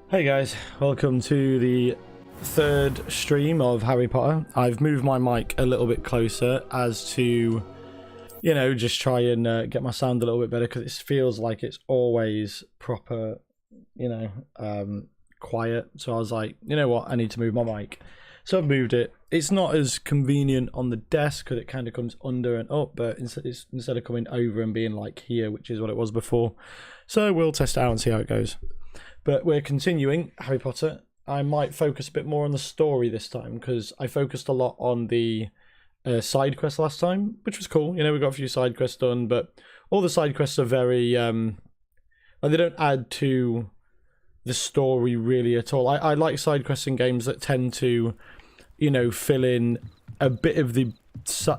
Hey guys, welcome to the third stream of Harry Potter. I've moved my mic a little bit closer as to, you know, just try and get my sound a little bit better, because it feels like it's always proper, you know, quiet. So I was like, you know what, I need to move my mic. So I've moved it. It's not as convenient on the desk because it kind of comes under and up, but instead of coming over and being like here, which is what it was before. So we'll test it out and see how it goes. But we're continuing Harry Potter. I might focus a bit more on the story this time, because I focused a lot on the side quests last time, which was cool. You know, we got a few side quests done, but all the side quests are very they don't add to the story really at all. I like side quests in games that tend to, you know, fill in a bit of the,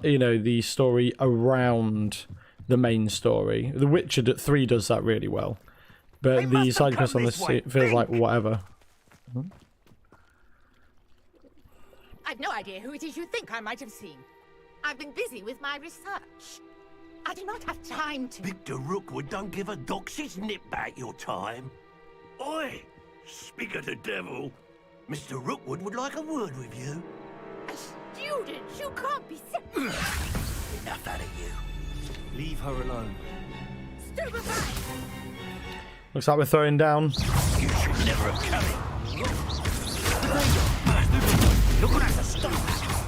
you know, the story around the main story. The Witcher 3 does that really well. But the side quest on this feels like whatever. I've no idea who it is you think I might have seen. I've been busy with my research. I do not have time to... Victor Rookwood don't give a doxy's nip back your time. Oi! Speak of the devil. Mr. Rookwood would like a word with you. A student? You can't be serious. Enough out of you. Leave her alone. Stupefy! Looks like we're throwing down. You should never have come in. You're gonna have to stop.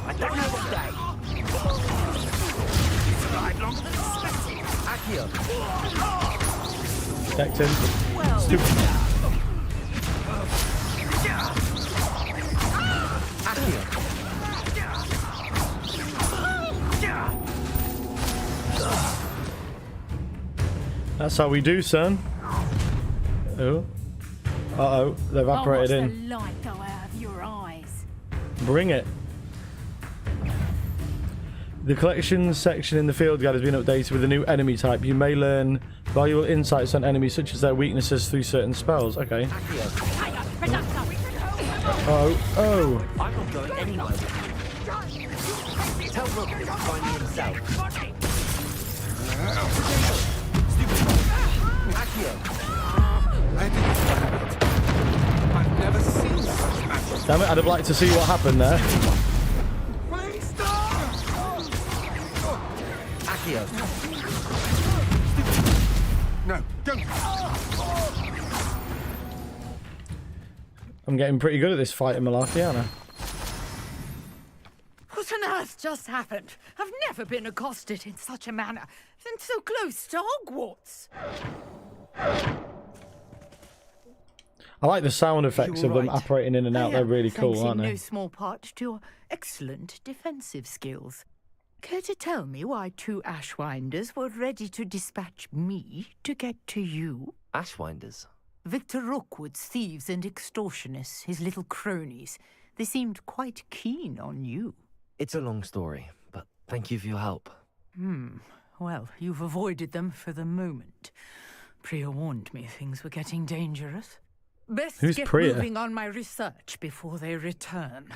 I don't know what day. You survived longer than expected. Accio. Protect him. Well, Stupid. That's how we do, son. Oh. Uh-oh. They've evaporated in. The light go out of your eyes. Bring it. The collection section in the field guide has been updated with a new enemy type. You may learn valuable insights on enemies, such as their weaknesses, through certain spells. Okay. Oh. I'm not going anywhere with you. Tell Rookwood to find me himself. I didn't find it. I've never seen such magic. Damn it, I'd have liked to see what happened there. Please stop! Accio. No, don't. I'm getting pretty good at this fight in Malarkey, aren't I? What on earth just happened? I've never been accosted in such a manner, and so close to Hogwarts. I like the sound effects of them right. operating in and out. They're really cool, thanks aren't in they? no small part to your excellent defensive skills. Care to tell me why 2 Ashwinders were ready to dispatch me to get to you? Ashwinders. Victor Rookwood's thieves and extortionists, his little cronies. They seemed quite keen on you. It's a long story, but thank you for your help. Well, you've avoided them for the moment. Priya warned me things were getting dangerous. Best Who's get Priya? moving on my research before they return.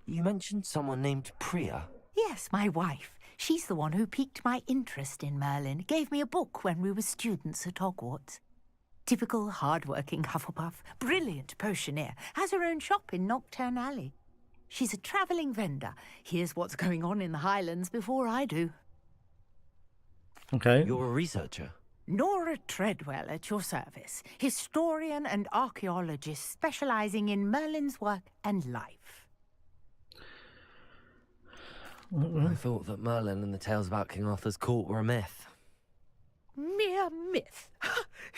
You mentioned someone named Priya. Yes, my wife. She's the one who piqued my interest in Merlin. Gave me a book when we were students at Hogwarts. Typical hard-working Hufflepuff, brilliant potioneer, has her own shop in Knockturn Alley. She's a travelling vendor. Hears what's going on in the Highlands before I do. Okay. You're a researcher. Nora Treadwell at your service, historian and archaeologist specialising in Merlin's work and life. I thought that Merlin and the tales about King Arthur's court were a myth. Mere myth.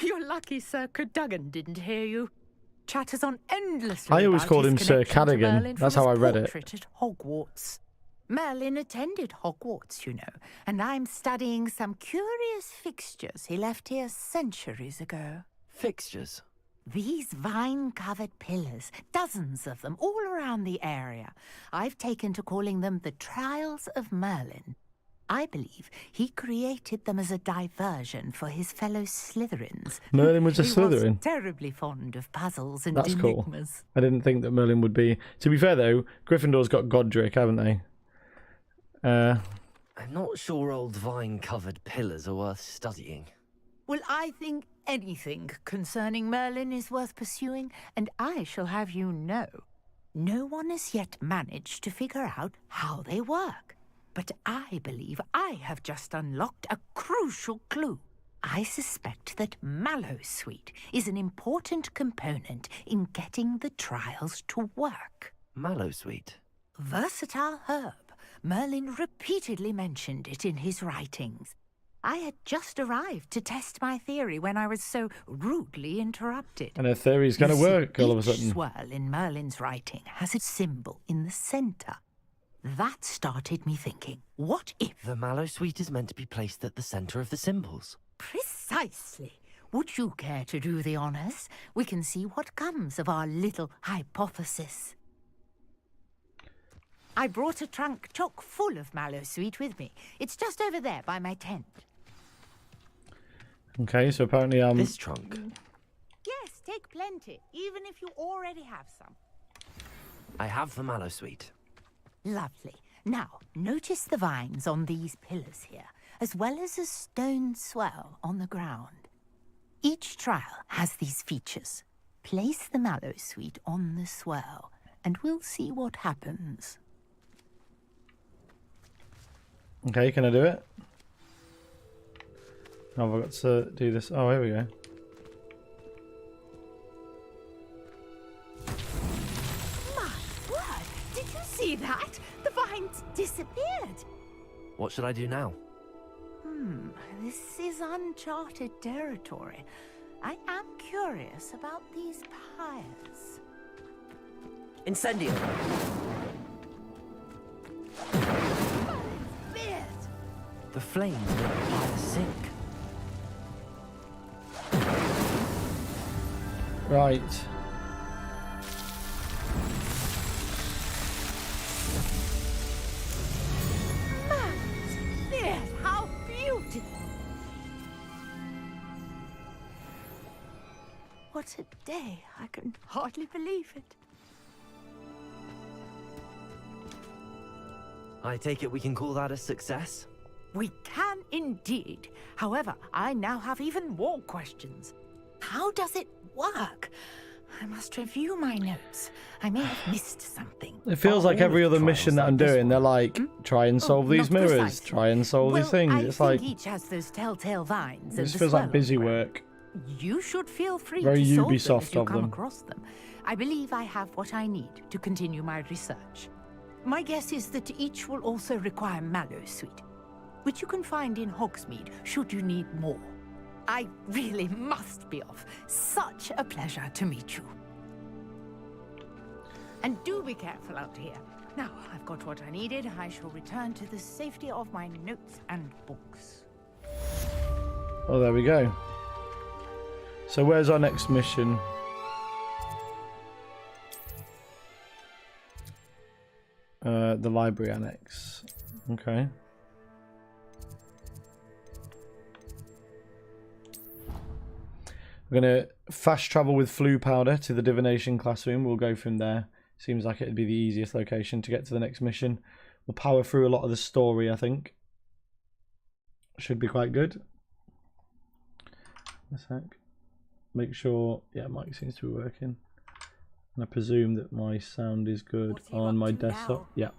You're lucky Sir Cadogan didn't hear you. Chatters on endlessly. I always about called his him Sir connection to Cadogan. Merlin That's from how I his read it. portrait at Hogwarts. Merlin attended Hogwarts, you know, and I'm studying some curious fixtures he left here centuries ago. Fixtures. These vine-covered pillars, dozens of them all around the area. I've taken to calling them the Trials of Merlin. I believe he created them as a diversion for his fellow Slytherins. Merlin was a He Slytherin. was terribly fond of puzzles and That's cool. enigmas. I didn't think that Merlin would be. To be fair, though, Gryffindor's got Godric, haven't they? I'm not sure old vine-covered pillars are worth studying. Well, I think anything concerning Merlin is worth pursuing, and I shall have you know, no one has yet managed to figure out how they work. But I believe I have just unlocked a crucial clue. I suspect that Mallowsweet is an important component in getting the trials to work. Mallowsweet. Versatile herb. Merlin repeatedly mentioned it in his writings. I had just arrived to test my theory when I was so rudely interrupted. And her theory's going to You see, work all of a each sudden. swirl in Merlin's writing has a symbol in the centre. That started me thinking, what if... The Mallowsweet is meant to be placed at the centre of the symbols. Precisely. Would you care to do the honours? We can see what comes of our little hypothesis. I brought a trunk chock full of Mallowsweet with me. It's just over there by my tent. Okay, so apparently This trunk. Yes, take plenty, even if you already have some. I have the Mallowsweet. Lovely. Now, notice the vines on these pillars here, as well as a stone swell on the ground. Each trial has these features. Place the Mallowsweet on the swell, and we'll see what happens. Okay, can I do it? Oh, have I got to do this? Oh, here we go. My word! Did you see that? The vines disappeared. What should I do now? This is uncharted territory. I am curious about these pyres. Incendio! Beard! The flames make the fire sink. Right. Beard, how beautiful! What a day. I can hardly believe it. I take it we can call that a success? We can indeed. However, I now have even more questions. How does it work? I must review my notes. I may have missed something. It feels like every other mission that I'm doing, they're like, try and solve these not mirrors, precisely. try and solve these things. I It's think like, each has those telltale vines. And this the feels like swirl busy around. work. You should feel free Very to solve them Ubisoft as you of come them. across them. I believe I have what I need to continue my research. My guess is that each will also require Mallow Suite, which you can find in Hogsmeade should you need more. I really must be off. Such a pleasure to meet you. And do be careful out here. Now, I've got what I needed. I shall return to the safety of my notes and books. Oh, there we go. So where's our next mission? The library annex. Okay. We're going to fast travel with flu powder to the divination classroom. We'll go from there. Seems like it'd be the easiest location to get to the next mission. We'll power through a lot of the story, I think. Should be quite good. A sec. Make sure, yeah, mic seems to be working. And I presume that my sound is good on my desktop. Yeah.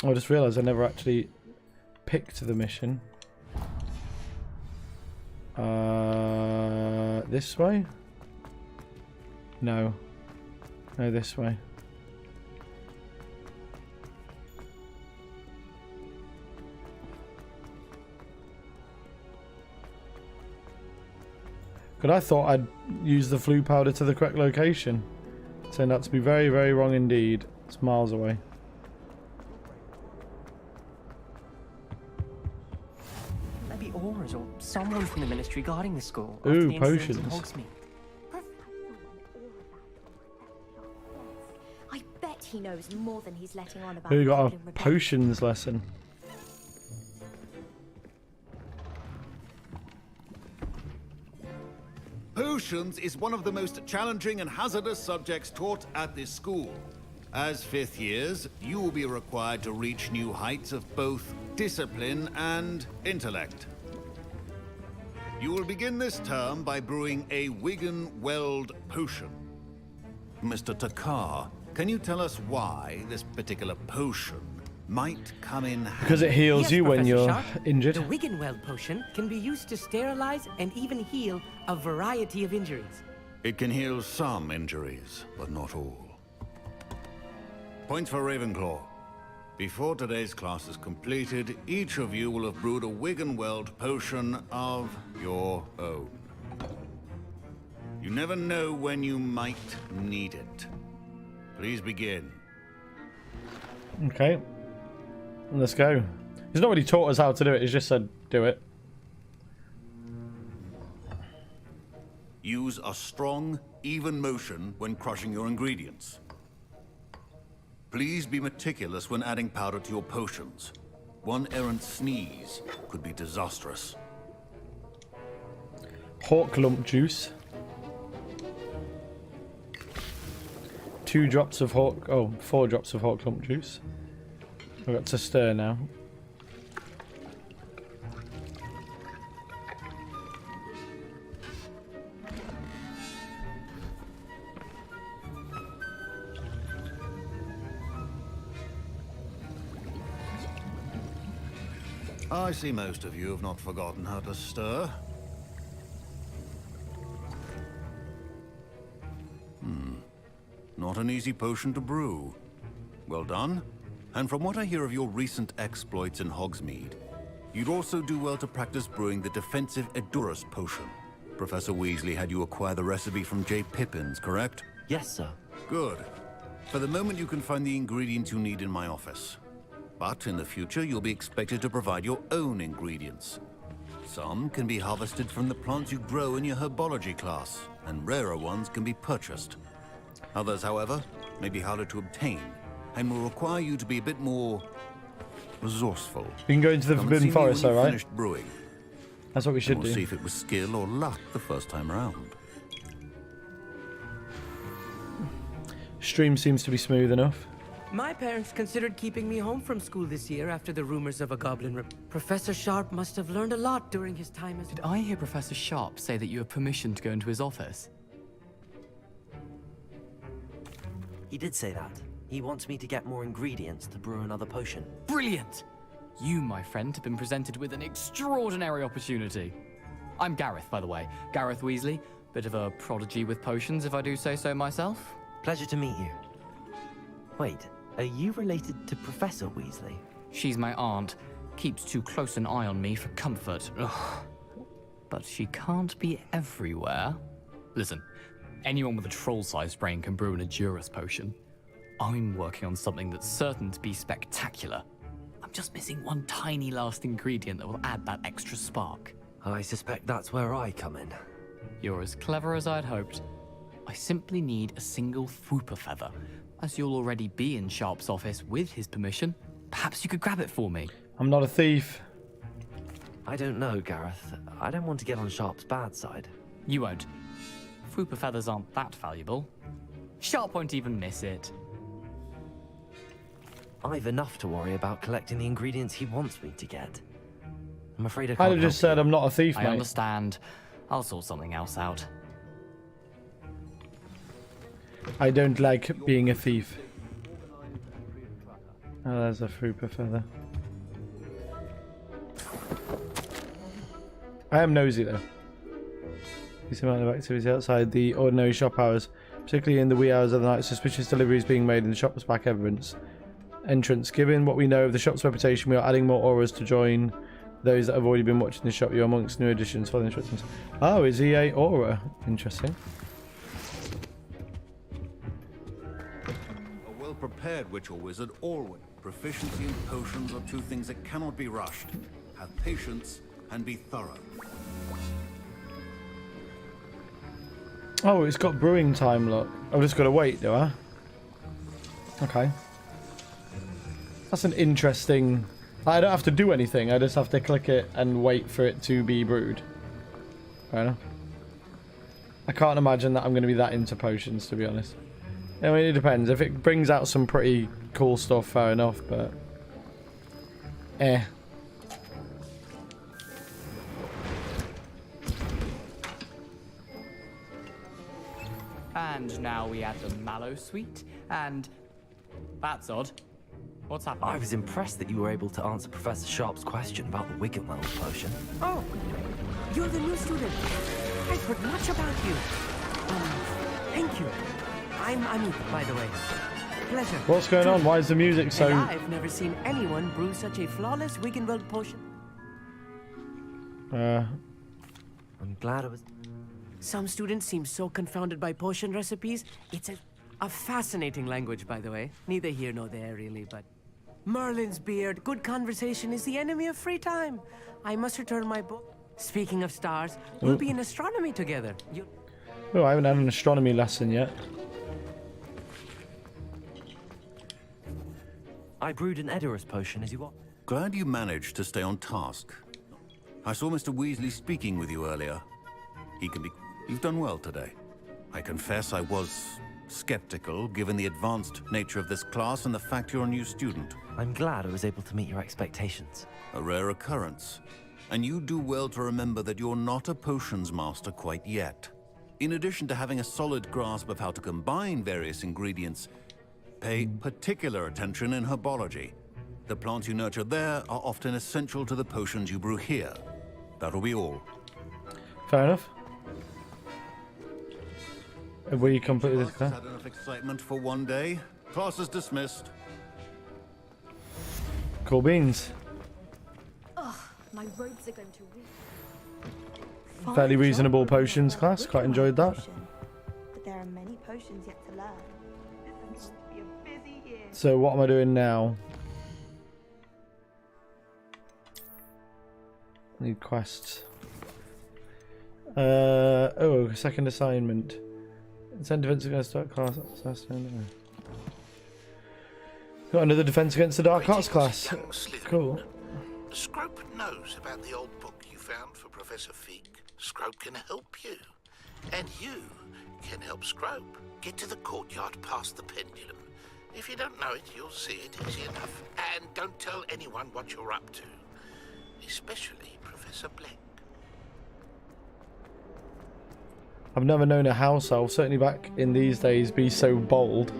I just realised I never actually picked the mission. This way? No. No, this way. But I thought I'd use the flu powder to the correct location. Turned out to be very, very wrong indeed. It's miles away. Maybe Oars or someone from the ministry guarding the school. Ooh, after the incident in potions. Hogsmeade. I bet he knows more than he's letting on about. We got a Goblin Rebellion. potions lesson. Potions is one of the most challenging and hazardous subjects taught at this school. As fifth years, you will be required to reach new heights of both discipline and intellect. You will begin this term by brewing a Wigan-Weld potion. Mr. Takar, can you tell us why this particular potion might come in handy? Because it heals Yes, you when Professor you're Sharp. injured. The Wiggenweld potion can be used to sterilize and even heal a variety of injuries. It can heal some injuries, but not all. Points for Ravenclaw. Before today's class is completed, each of you will have brewed a Wiggenweld potion of your own. You never know when you might need it. Please begin. Okay. Let's go. He's not really taught us how to do it, he's just said do it. Use a strong, even motion when crushing your ingredients. Please be meticulous when adding powder to your potions. One errant sneeze could be disastrous. Hawk lump juice. 2 drops of hawk. Oh, 4 drops of hawk lump juice. I've got to stir now. I see most of you have not forgotten how to stir. Not an easy potion to brew. Well done. And from what I hear of your recent exploits in Hogsmeade, you'd also do well to practice brewing the defensive Edurus potion. Professor Weasley had you acquire the recipe from J. Pippins, correct? Yes, sir. Good. For the moment, you can find the ingredients you need in my office. But in the future, you'll be expected to provide your own ingredients. Some can be harvested from the plants you grow in your herbology class, and rarer ones can be purchased. Others, however, may be harder to obtain, and will require you to be a bit more resourceful. You can go into the Come and see Forbidden me Forest, when though, you've right? finished brewing. That's what we should We'll do. see if it was skill or luck the first time round. Stream seems to be smooth enough. My parents considered keeping me home from school this year after the rumors of a goblin Professor Sharp must have learned a lot during his time as... Did I hear Professor Sharp say that you have permission to go into his office? He did say that. He wants me to get more ingredients to brew another potion. Brilliant! You, my friend, have been presented with an extraordinary opportunity. I'm Gareth, by the way. Gareth Weasley. Bit of a prodigy with potions, if I do say so myself. Pleasure to meet you. Wait, are you related to Professor Weasley? She's my aunt. Keeps too close an eye on me for comfort. Ugh. But she can't be everywhere. Listen, anyone with a troll-sized brain can brew an Edurus potion. I'm working on something that's certain to be spectacular. I'm just missing one tiny last ingredient that will add that extra spark. I suspect that's where I come in. You're as clever as I'd hoped. I simply need a single Fwooper feather. As you'll already be in Sharp's office with his permission, perhaps you could grab it for me. I'm not a thief. I don't know, Gareth. I don't want to get on Sharp's bad side. You won't. Fwooper feathers aren't that valuable. Sharp won't even miss it. I've enough to worry about collecting the ingredients he wants me to get. I'm afraid I I'd can't have just said I'm not a thief, I mate. understand. I'll sort something else out. I don't like being a thief. Oh, there's a Fwooper feather. I am nosy though. This amount of activity outside the ordinary shop hours, particularly in the wee hours of the night. Suspicious deliveries being made in the shop's back entrance. Given what we know of the shop's reputation, we are adding more auras to join those that have already been watching the shop. You're amongst new additions. Follow the instructions. Oh, is he a aura? Interesting. A well-prepared witch or wizard always. Proficiency in potions are two things that cannot be rushed. Have patience and be thorough. Oh, it's got brewing time, look. I've just got to wait, do I? Okay. That's an interesting... I don't have to do anything. I just have to click it and wait for it to be brewed. Fair enough. I can't imagine that I'm going to be that into potions, to be honest. I mean, it depends. If it brings out some pretty cool stuff, fair enough, but... And now we add the mallow sweet, and... That's odd. What's happening? I was impressed that you were able to answer Professor Sharp's question about the Wiggenweld potion. Oh, you're the new student. I've heard much about you. Thank you. I'm Amit, by the way. Pleasure. What's going on? Why is the music so... And I've never seen anyone brew such a flawless Wiggenweld potion. I'm glad I was... Some students seem so confounded by potion recipes. It's a fascinating language, by the way. Neither here nor there, really, but... Merlin's beard, good conversation is the enemy of free time. I must return my book. Speaking of stars, we'll be in astronomy together. Oh, I haven't had an astronomy lesson yet. I brewed an Edurus potion as you want. Glad you managed to stay on task. I saw Mr. Weasley speaking with you earlier. He can be... You've done well today. I confess I was skeptical, given the advanced nature of this class and the fact you're a new student. I'm glad I was able to meet your expectations. A rare occurrence. And you do well to remember that you're not a potions master quite yet. In addition to having a solid grasp of how to combine various ingredients, pay particular attention in herbology. The plants you nurture there are often essential to the potions you brew here. That'll be all. Fair enough. Have we completed this class? Had enough excitement for one day. Class is dismissed. Cool beans. Ugh, my robes are going to reek. Fairly reasonable potions class. Quite enjoyed that. But there are many potions yet to learn. This is going to be a busy year. So what am I doing now? Need quests. Oh, second assignment. Send defense against dark class. Got another defense against the dark arts class. Cool. Scrope knows about the old book you found for Professor Fig, Scrope can help you. And you can help Scrope. Get to the courtyard past the pendulum. If you don't know it, you'll see it easy enough. And don't tell anyone what you're up to. Especially Professor Blank. I've never known a house elf, certainly back in these days, be so bold.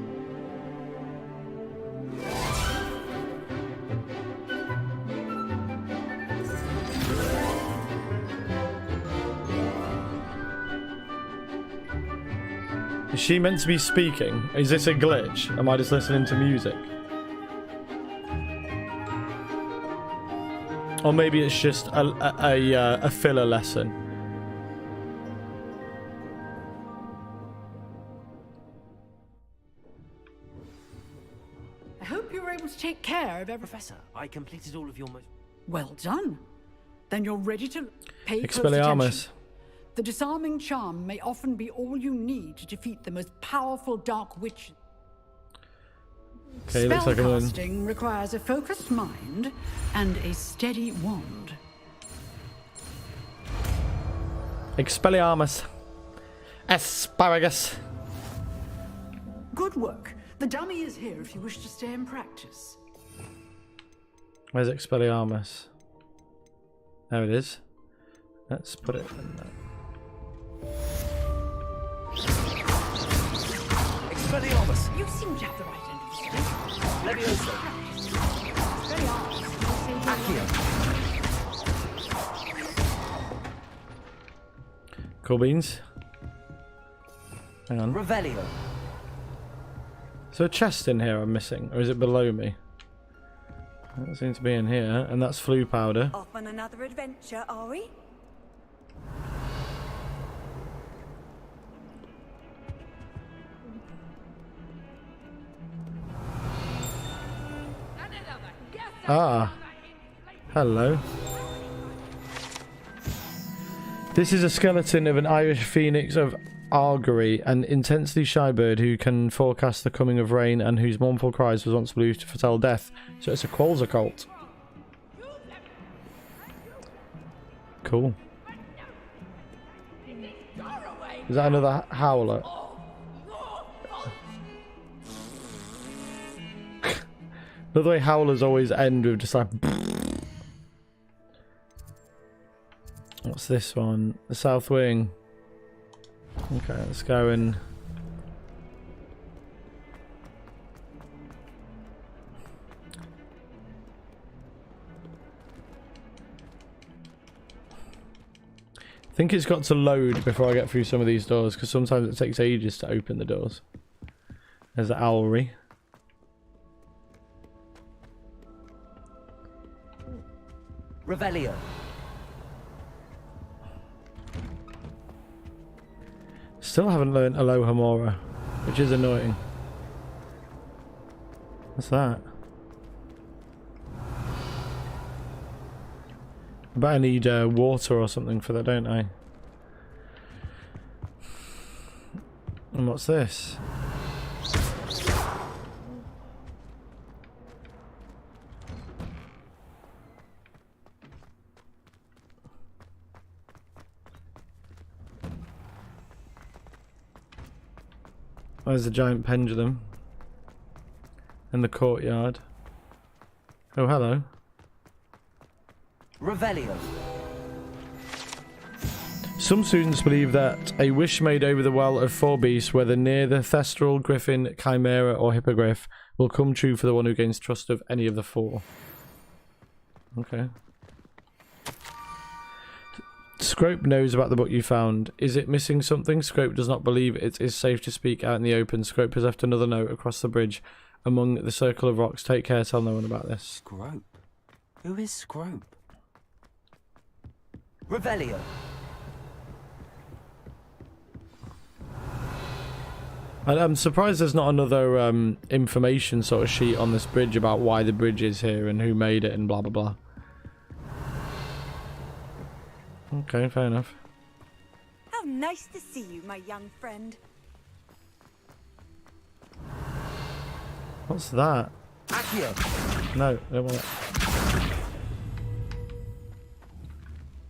Is she meant to be speaking? Is this a glitch? Am I just listening to music? Or maybe it's just a filler lesson. I hope you were able to take care of every... Professor, I completed all of your most... Well done. Then you're ready to pay close Expelliarmus. attention. The disarming charm may often be all you need to defeat the most powerful dark witch. Okay, looks like I'm in. Spellcasting requires a focused mind and a steady wand. Expelliarmus. Asparagus. Good work. The dummy is here if you wish to stay in practice. Where's Expelliarmus? There it is. Let's put it in there. Expelliarmus! You seem to have the right end of the stick. Leviosa! Expelliarmus. Cool beans. Hang on. Revelio. Is there a chest in here I'm missing? Or is it below me? That seems to be in here. And that's flu powder. Off on another adventure, are we? Ah. Hello. This is a skeleton of an Irish phoenix of Argery, an intensely shy bird who can forecast the coming of rain and whose mournful cries was once believed to foretell death. So it's a Qualls occult. Cool. Is that another howler? The way howlers always end with just like... What's this one? The South Wing. Okay, let's go in. I think it's got to load before I get through some of these doors, because sometimes it takes ages to open the doors. There's the owlry. Revelio. Still haven't learned Alohomora, which is annoying. What's that? I bet I need water or something for that, don't I? And what's this? There's a giant pendulum in the courtyard. Oh, hello. Revelio. Some students believe that a wish made over the well of four beasts, whether near the Thestral, Griffin, Chimera, or Hippogriff, will come true for the one who gains trust of any of the four. Okay. Scrope knows about the book you found. Is it missing something? Scrope does not believe it is safe to speak out in the open. Scrope has left another note across the bridge among the circle of rocks. Take care, tell no one about this. Scrope? Who is Scrope? Revelio. I'm surprised there's not another information sort of sheet on this bridge about why the bridge is here and who made it and blah blah blah. Okay, fair enough. How nice to see you, my young friend. What's that? Accio. No, I don't want it.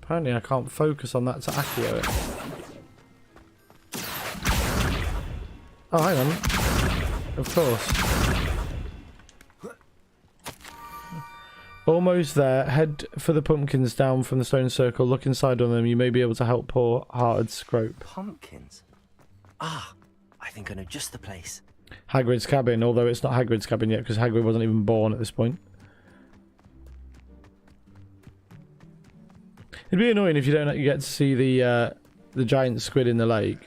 Apparently I can't focus on that to accio it. Oh, hang on. Of course. Almost there. Head for the pumpkins down from the stone circle. Look inside on them. You may be able to help poor hearted Scrope. Pumpkins? Ah, I think I know just the place. Hagrid's cabin, although it's not Hagrid's cabin yet because Hagrid wasn't even born at this point. It'd be annoying if you don't get to see the giant squid in the lake.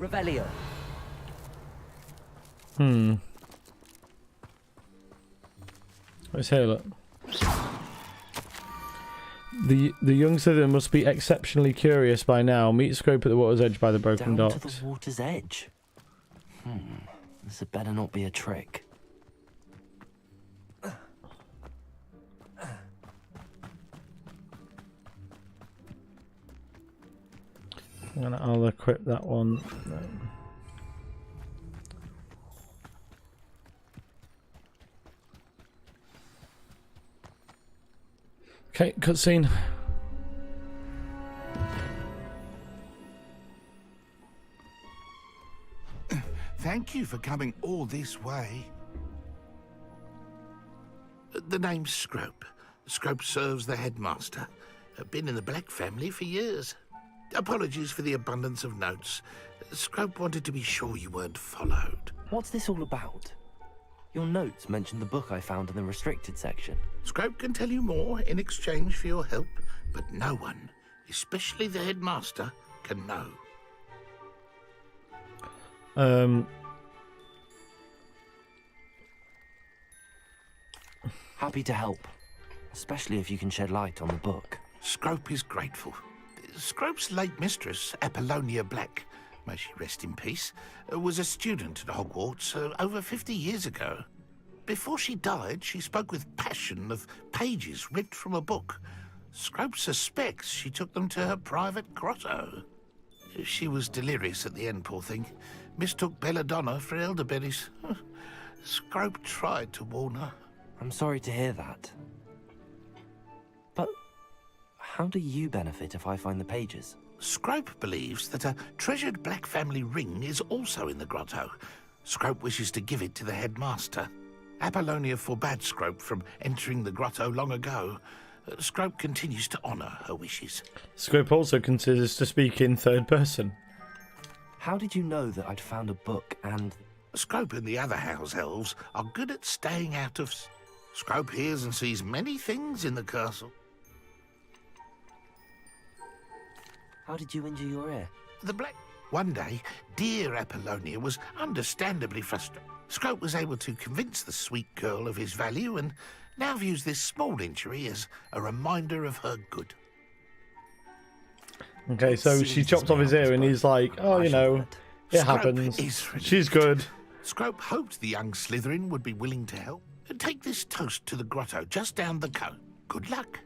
Revelio. Let's hear look. The young Slytherin must be exceptionally curious by now. Meet Scrope at the water's edge by the broken Down docks. to the water's edge. This had better not be a trick. I'll equip that one. Okay, cutscene. Thank you for coming all this way. The name's Scrope. Scrope serves the headmaster. Been in the Black family for years. Apologies for the abundance of notes. Scrope wanted to be sure you weren't followed. What's this all about? Your notes mentioned the book I found in the restricted section. Scrope can tell you more in exchange for your help, but no one, especially the headmaster, can know. Happy to help, especially if you can shed light on the book. Scrope is grateful. Scrope's late mistress, Apollonia Black, may she rest in peace, was a student at Hogwarts over 50 years ago. Before she died, she spoke with passion of pages ripped from a book. Scrope suspects she took them to her private grotto. She was delirious at the end, poor thing. Mistook belladonna for elderberries. Scrope tried to warn her. I'm sorry to hear that. But how do you benefit if I find the pages? Scrope believes that a treasured Black family ring is also in the grotto. Scrope wishes to give it to the headmaster. Apollonia forbade Scrope from entering the grotto long ago. Scrope continues to honour her wishes. Scrope also considers to speak in third person. How did you know that I'd found a book and... Scrope and the other house elves are good at staying out of... Scrope hears and sees many things in the castle. How did you injure your ear? One day, dear Apollonia was understandably frustrated. Scrope was able to convince the sweet girl of his value and now views this small injury as a reminder of her good. Okay, so she chopped off his ear and he's like, oh, you know, it happens. She's good. Scrope hoped the young Slytherin would be willing to help. Take this toast to the grotto just down the coast. Good luck.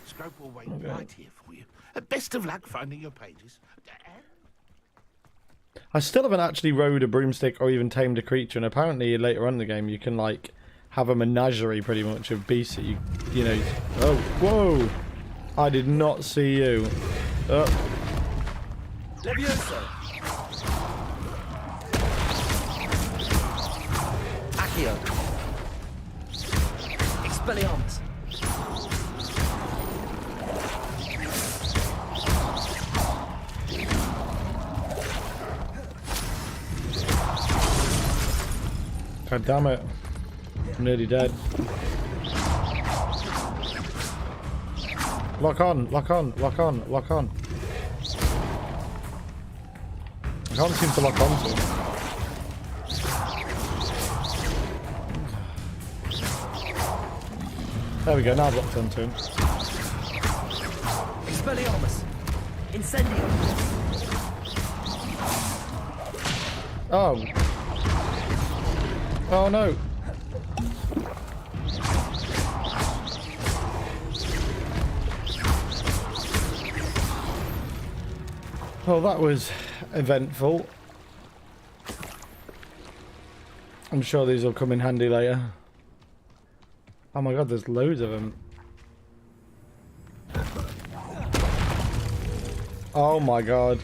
Scrope will wait right here for you. Best of luck finding your pages. I still haven't actually rode a broomstick or even tamed a creature, and apparently later on in the game you can like have a menagerie pretty much of beasts that you know. Oh, whoa! I did not see you. Levioso. Accio. Expelliarmus. God damn it. I'm nearly dead. Lock on, lock on, lock on, lock on. I can't seem to lock on to him. There we go, now I've locked onto him. Expelliarmus. Incendio. Oh. Oh no. Well, that was eventful. I'm sure these will come in handy later. Oh my god, there's loads of them. Oh my god.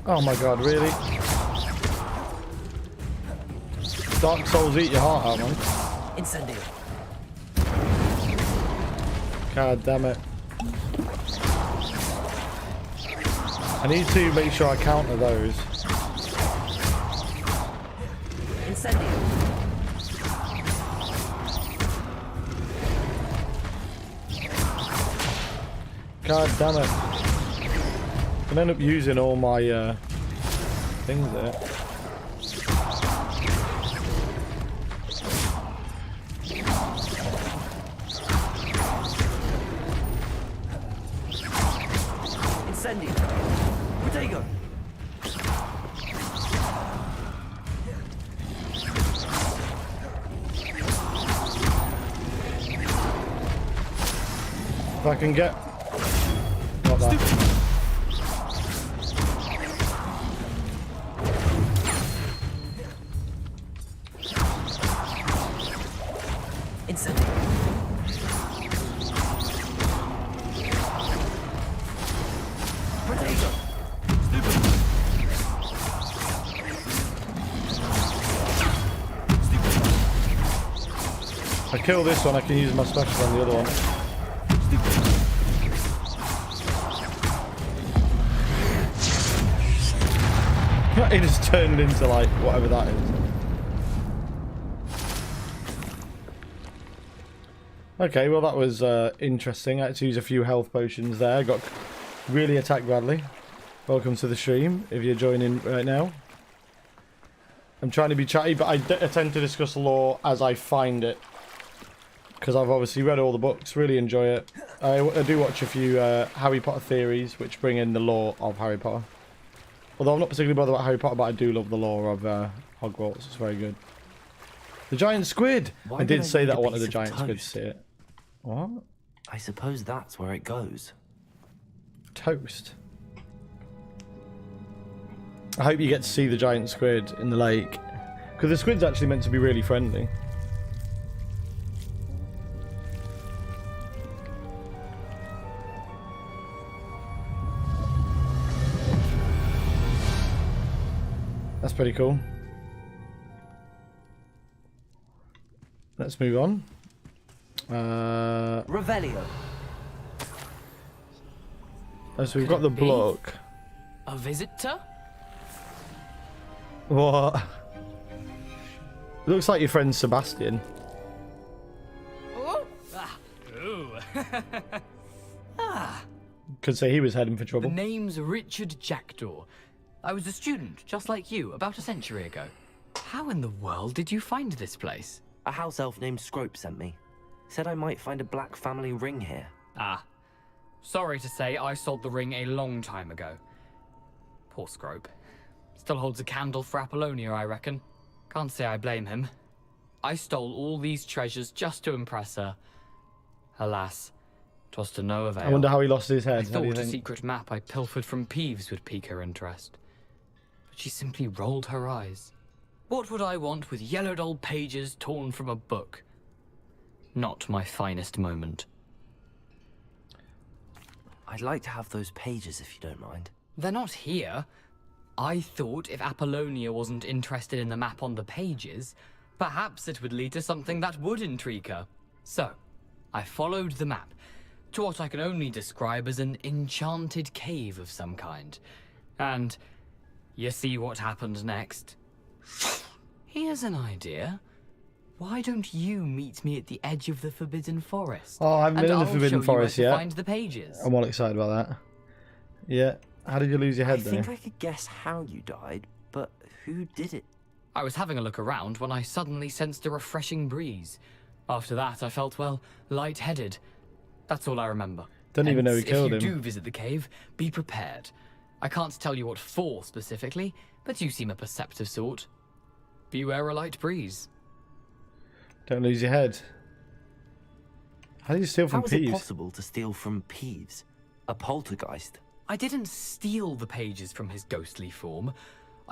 Oh my god, really? Dark Souls eat your heart out, man. Incendio. God damn it. I need to make sure I counter those. Incendio. God damn it. I can end up using all my things there. Incendio. Protego. If I can get... Not that. If I kill this one, I can use my special on the other one. He just turned into like whatever that is. Okay, well that was interesting. I had to use a few health potions there. Got really attacked badly. Welcome to the stream if you're joining right now. I'm trying to be chatty, but I tend to discuss lore as I find it. Because I've obviously read all the books, really enjoy it. I do watch a few Harry Potter theories, which bring in the lore of Harry Potter. Although I'm not particularly bothered about Harry Potter, but I do love the lore of Hogwarts. It's very good. The giant squid! I did say that I wanted the giant squid to see it. What? I suppose that's where it goes. Toast. I hope you get to see the giant squid in the lake. Because the squid's actually meant to be really friendly. That's pretty cool. Let's move on. Revelio. Oh, so we've got the block. A visitor? What? It looks like your friend Sebastian. Oh. Ooh. Could say he was heading for trouble. The name's Richard Jackdaw. I was a student, just like you, about a century ago. How in the world did you find this place? A house elf named Scrope sent me. Said I might find a black family ring here. Ah. Sorry to say, I sold the ring a long time ago. Poor Scrope. Still holds a candle for Apollonia, I reckon. Can't say I blame him. I stole all these treasures just to impress her. Alas, 'twas to no avail. I wonder how he lost his head. I thought a secret map I pilfered from Peeves would pique her interest. But she simply rolled her eyes. What would I want with yellowed old pages torn from a book? Not my finest moment. I'd like to have those pages if you don't mind. They're not here. I thought if Apollonia wasn't interested in the map on the pages, perhaps it would lead to something that would intrigue her. So, I followed the map to what I can only describe as an enchanted cave of some kind. And you see what happened next? Here's an idea. Why don't you meet me at the edge of the Forbidden Forest? Oh, I haven't been in the Forbidden Forest yet. Find the pages. I'm all excited about that. Yeah. How did you lose your head there? I think I could guess how you died, but who did it? I was having a look around when I suddenly sensed a refreshing breeze. After that, I felt, well, lightheaded. That's all I remember. Don't even know who killed him. If you do visit the cave, be prepared. I can't tell you what for specifically, but you seem a perceptive sort. Beware a light breeze. Don't lose your head. How do you steal from How is Peeves? it possible to steal from Peeves? A poltergeist? I didn't steal the pages from his ghostly form.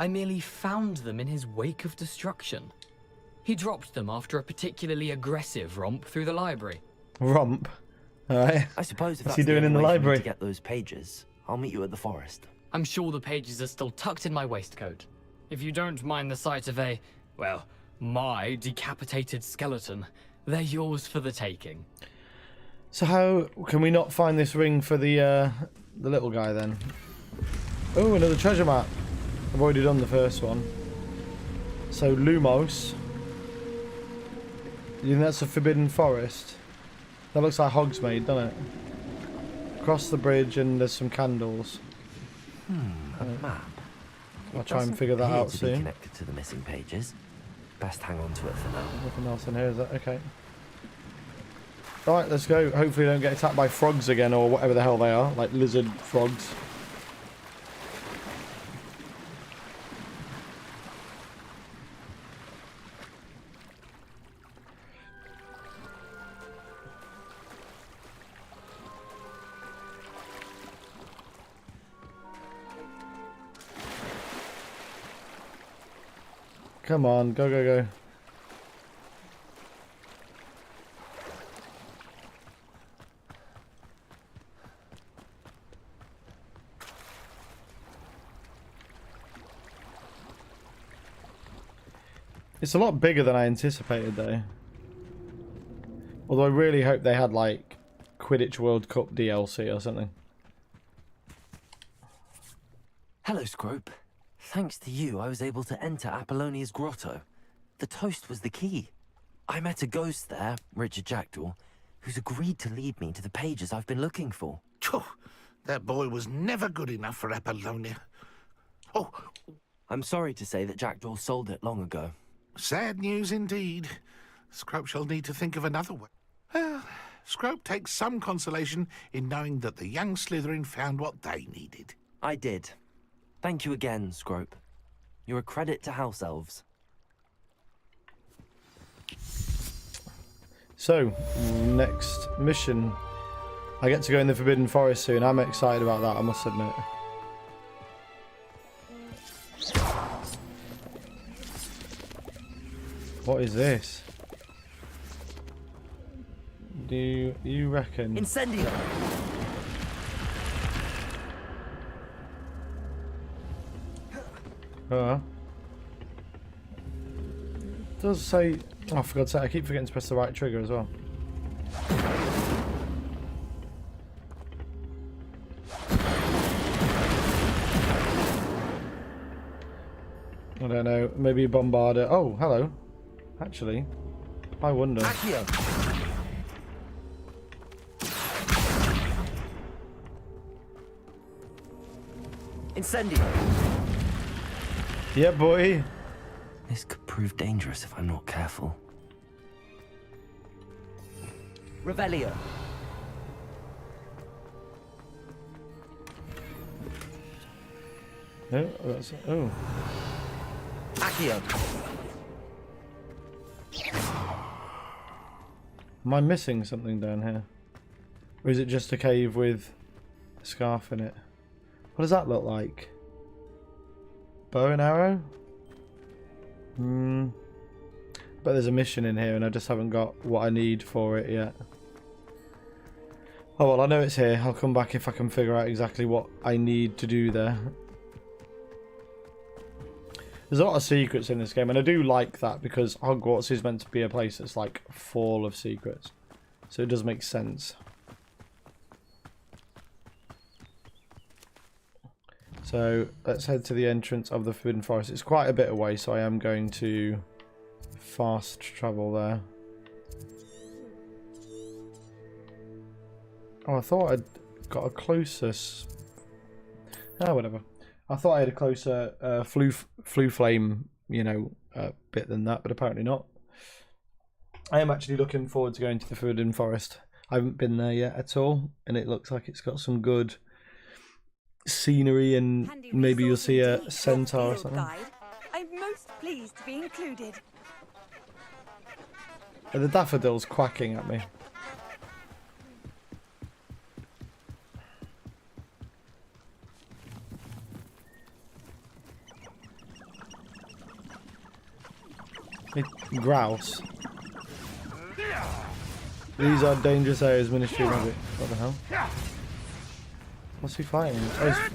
I merely found them in his wake of destruction. He dropped them after a particularly aggressive romp through the library. Romp? Alright. I suppose if What's that's he doing the in the only way for me library? to get those pages, I'll meet you at the forest. I'm sure the pages are still tucked in my waistcoat. If you don't mind the sight of a, well, my decapitated skeleton, they're yours for the taking. So how can we not find this ring for the little guy then? Oh, another treasure map. I've already done the first one. So Lumos. You think that's a forbidden forest? That looks like Hogsmeade, doesn't it? Cross the bridge and there's some candles. A map. I'll try and figure that out to be soon. Connected to the missing pages. Best hang on to it for now. Nothing else in here, is that okay? Alright, let's go. Hopefully don't get attacked by frogs again or whatever the hell they are, like lizard frogs. Come on, go, go, go. It's a lot bigger than I anticipated though. Although I really hope they had like Quidditch World Cup DLC or something. Hello, Scrope. Thanks to you, I was able to enter Apollonia's grotto. The toast was the key. I met a ghost there, Richard Jackdaw, who's agreed to lead me to the pages I've been looking for. Phew, that boy was never good enough for Apollonia. Oh, I'm sorry to say that Jackdaw sold it long ago. sad news indeed. Scrope shall need to think of another way. Well, Scrope takes some consolation in knowing that the young Slytherin found what they needed. I did. Thank you again, Scrope. You're a credit to House Elves. So, next mission. I get to go in the Forbidden Forest soon. I'm excited about that, I must admit. What is this? Do you reckon? Incendio! It does say... Oh, for God's sake, I keep forgetting to press the right trigger as well. I don't know, maybe a bombarder. Oh, hello. Actually, I wonder. Incendio! Yeah, boy. This could prove dangerous if I'm not careful. Revelio. No, that's... Oh. Accio. Am I missing something down here? Or is it just a cave with a scarf in it? What does that look like? Bow and arrow? But there's a mission in here and I just haven't got what I need for it yet. Oh well, I know it's here. I'll come back if I can figure out exactly what I need to do there. There's a lot of secrets in this game, and I do like that because Hogwarts is meant to be a place that's like full of secrets. So it does make sense. So let's head to the entrance of the Forbidden Forest. It's quite a bit away, so I am going to fast travel there. Oh, I thought I'd got a closer... Ah, whatever. I thought I had a closer flue flame, you know, bit than that, but apparently not. I am actually looking forward to going to the Forbidden Forest. I haven't been there yet at all, and it looks like it's got some good scenery, and maybe you'll see a centaur or something. I'm most pleased to be included. Are the daffodils quacking at me? Grouse. These are dangerous areas, Ministry of Magic. What the hell? What's he fighting? Oh,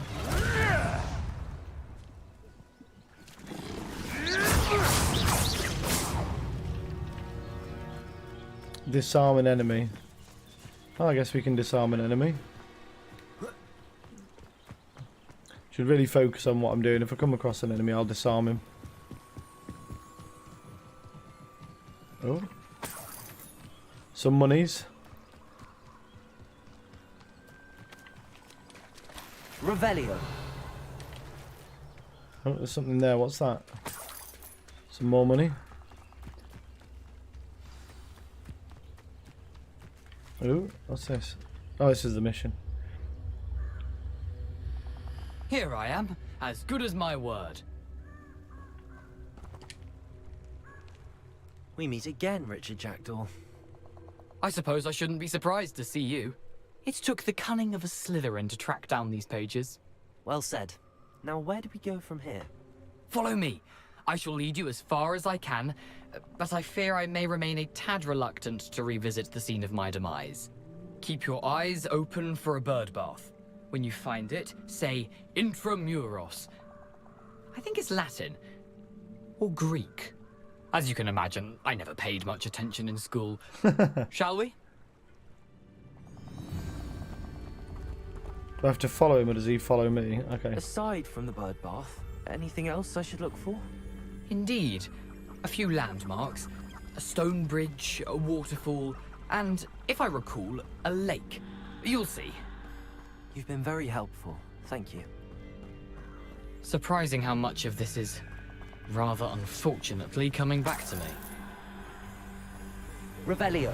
disarm an enemy. Oh, I guess we can disarm an enemy. Should really focus on what I'm doing. If I come across an enemy, I'll disarm him. Oh. Some monies. Revelio. Oh, there's something there. What's that? Some more money. Oh, what's this? Oh, this is the mission. Here I am, as good as my word. We meet again, Richard Jackdaw. I suppose I shouldn't be surprised to see you. It took the cunning of a Slytherin to track down these pages. Well said. Now where do we go from here? Follow me. I shall lead you as far as I can, but I fear I may remain a tad reluctant to revisit the scene of my demise. Keep your eyes open for a bird bath. When you find it, say intramuros. I think it's Latin. Or Greek. As you can imagine, I never paid much attention in school. Shall we? Do I have to follow him, or does he follow me? Okay. Aside from the bird bath, anything else I should look for? Indeed. A few landmarks. A stone bridge, a waterfall, and, if I recall, a lake. You'll see. You've been very helpful. Thank you. Surprising how much of this is, rather unfortunately, coming back to me. Revelio.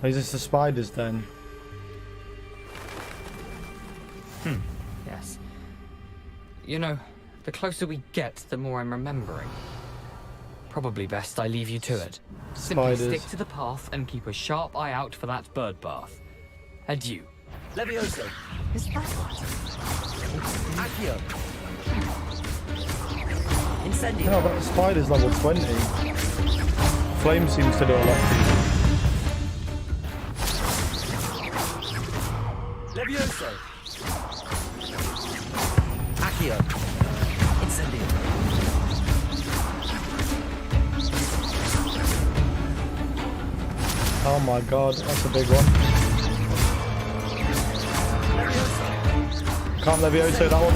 Is this the spider's den? Yes. You know, the closer we get, the more I'm remembering. Probably best I leave you to it. Simply stick to the path and keep a sharp eye out for that bird bath. Adieu. Levioso. Is that Accio. Incendio. No, but the spider's level 20. Flame seems to do a lot. Levioso. Accio. Incendio. Oh my god, that's a big one. Can't Levioso that one.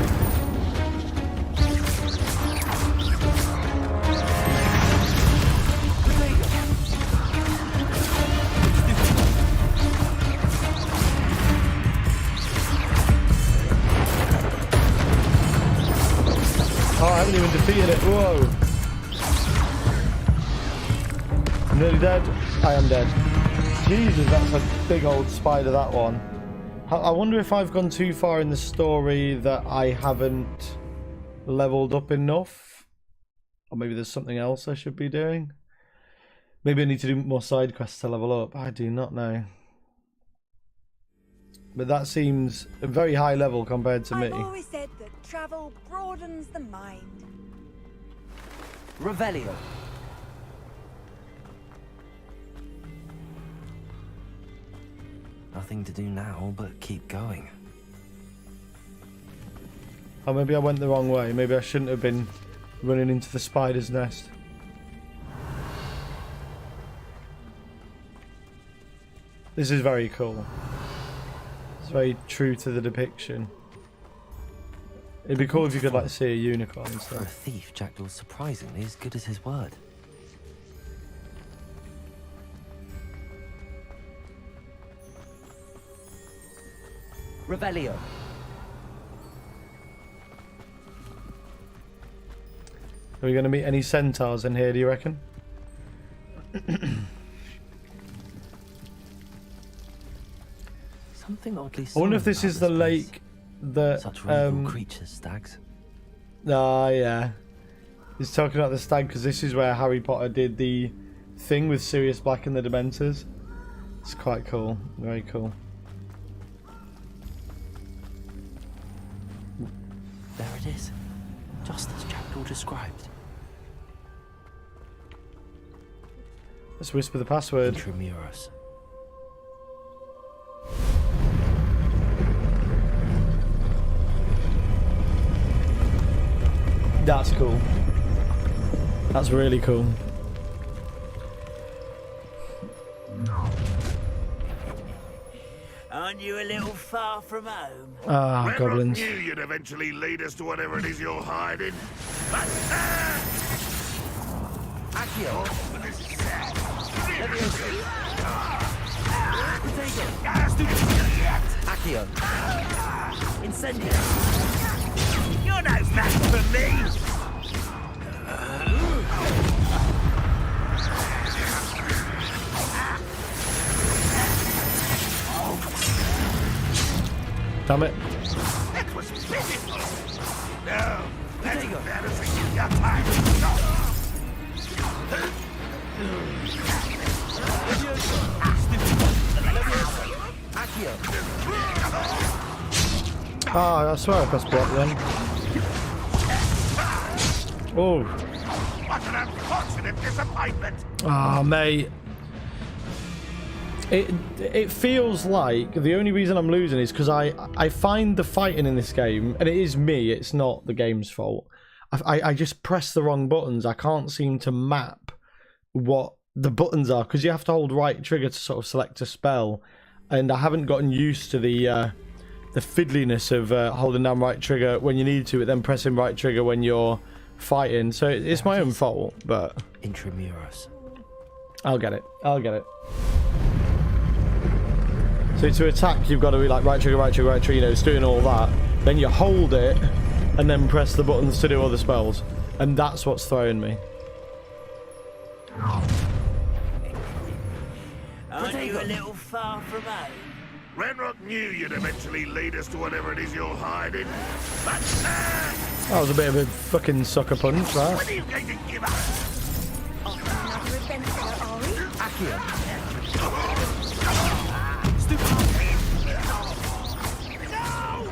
Oh, I haven't even defeated it. Whoa. I'm nearly dead. I am dead. Jesus, that's a big old spider, that one. I wonder if I've gone too far in the story that I haven't leveled up enough. Or maybe there's something else I should be doing. Maybe I need to do more side quests to level up. I do not know. But that seems a very high level compared to me. I've always said that travel broadens the mind. Revelio. Nothing to do now but keep going. Oh, maybe I went the wrong way. Maybe I shouldn't have been running into the spider's nest. This is very cool. It's very true to the depiction. It'd be cool if you could like see a unicorn and For a stuff. thief, Jackdaw's surprisingly as good as his word. Revelio. Are we going to meet any centaurs in here, do you reckon? Something oddly I wonder if this solemn is the about this lake that... Such regal creatures, stags. Ah, yeah. He's talking about the stag because this is where Harry Potter did the thing with Sirius Black and the Dementors. It's quite cool. Very cool. There it is. Just as Jackdaw described. Let's whisper the password. Intramuros. That's cool. That's really cool. Aren't you a little far from home? Ah, Renrock goblins. knew you'd eventually lead us to whatever it is you're hiding. Accio! Accio! Incendio! You're no match for me! Damn it. That was pitiful. No, that's embarrassing. You got time. Ah, I swear I pressed block then. Oh. What an unfortunate disappointment. Ah, mate. It feels like the only reason I'm losing is because I find the fighting in this game, and it is me, it's not the game's fault. I just press the wrong buttons. I can't seem to map what the buttons are because you have to hold right trigger to sort of select a spell, and I haven't gotten used to the fiddliness of holding down right trigger when you need to, but then pressing right trigger when you're fighting. So it's my own fault, but Intramuros. I'll get it. I'll get it. So to attack, you've got to be like right trigger, right trigger, right trigger, you know, it's doing all that. Then you hold it, and then press the buttons to do other spells. And that's what's throwing me. Aren't you a little far from home? Renrock knew you'd eventually lead us to whatever it is you're hiding. But, That was a bit of a fucking sucker punch, that. when are you going to give up? Another adventure, are we? Accio!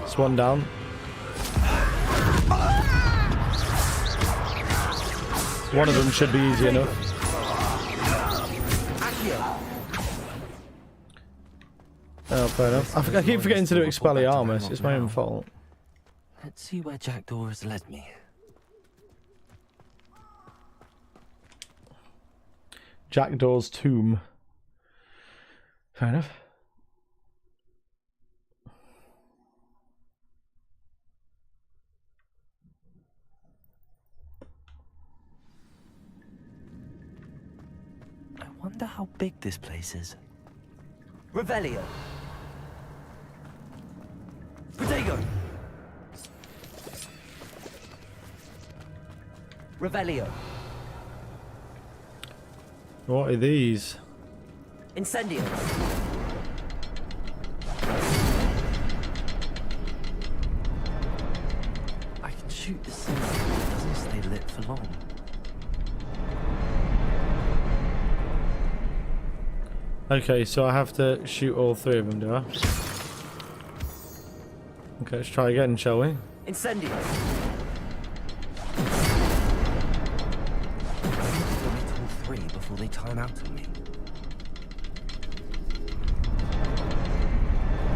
It's one down. One of them should be easy enough. Oh, fair enough. I keep forgetting to do Expelliarmus. It's my own fault. Let's see where Jackdaw has led me. Jackdaw's tomb. Fair enough. I wonder how big this place is. Revelio! Protego! Revelio! What are these? Incendio! I can shoot the sun, but it doesn't stay lit for long. Okay, so I have to shoot all three of them, do I? Okay, let's try again, shall we? Incendio! Wait till 3 before they time out on me.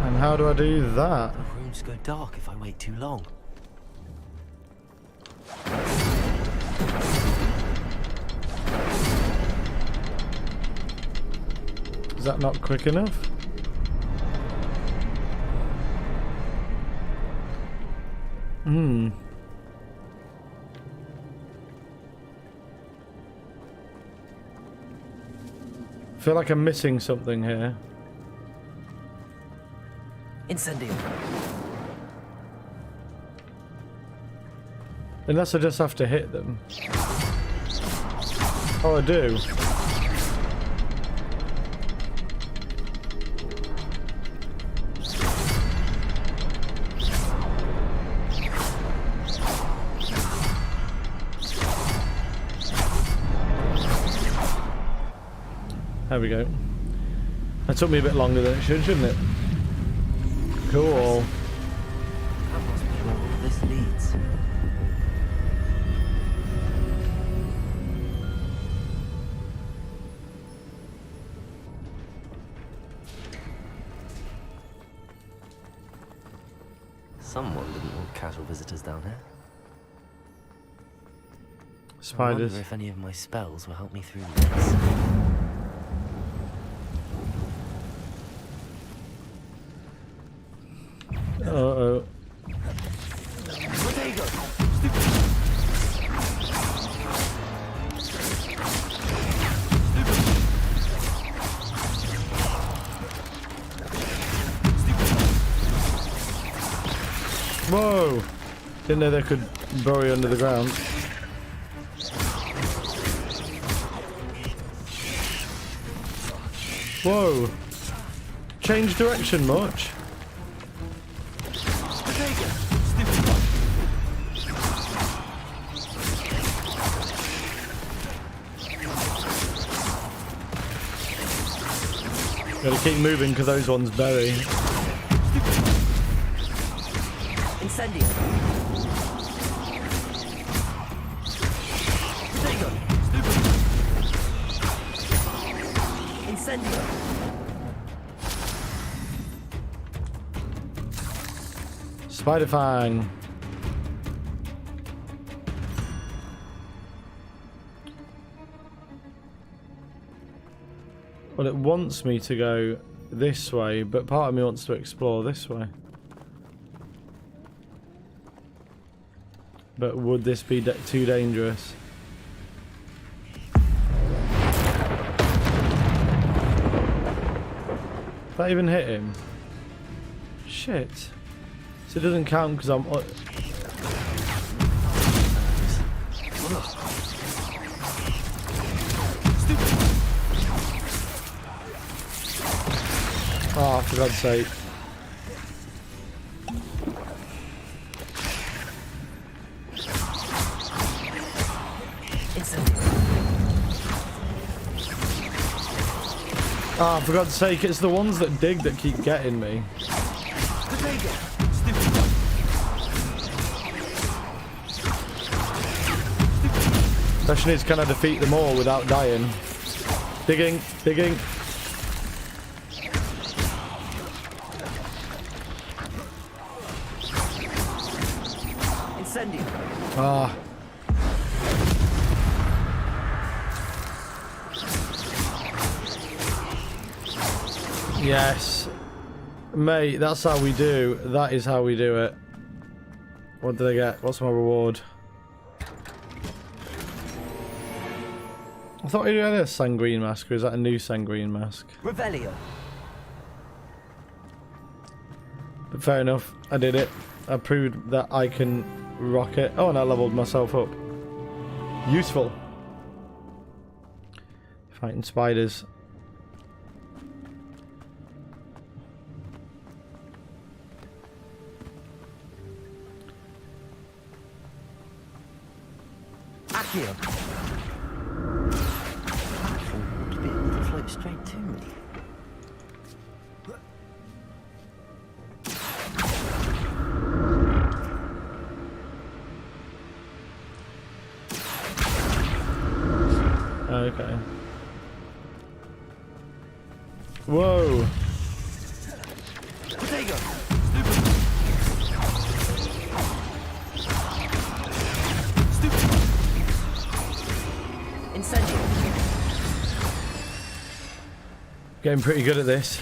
And how do I do that? The rooms go dark if I wait too long. Is that not quick enough? Hmm. I feel like I'm missing something here. Incendio! Unless I just have to hit them. Oh, I do. There we go. That took me a bit longer than it should, shouldn't it? Cool. That must be where all this leads. Someone didn't want casual visitors down here. Spiders. I wonder if any of my spells will help me through this. Uh-oh. Whoa! Didn't know they could bury under the ground. Whoa! Change direction much? Gotta keep moving because those ones bury. Incendio. Protego. Incendio. Spider Fang. Well, it wants me to go this way, but part of me wants to explore this way. But would this be too dangerous? Did that even hit him? Shit. So it doesn't count because I'm... Oh, for God's sake. Ah, for God's sake, it's the ones that dig that keep getting me. Question is, can I defeat them all without dying? Digging, digging. Ah. Yes. Mate, that's how we do. That is how we do it. What did I get? What's my reward? I thought we had a sanguine mask, or is that a new sanguine mask? Revelio. But fair enough. I did it. I proved that I can rock it. Oh, and I leveled myself up. Useful. Fighting spiders. Accio. Platform would be able to float straight to me. Okay. Whoa. Protego. Incendio. Getting pretty good at this.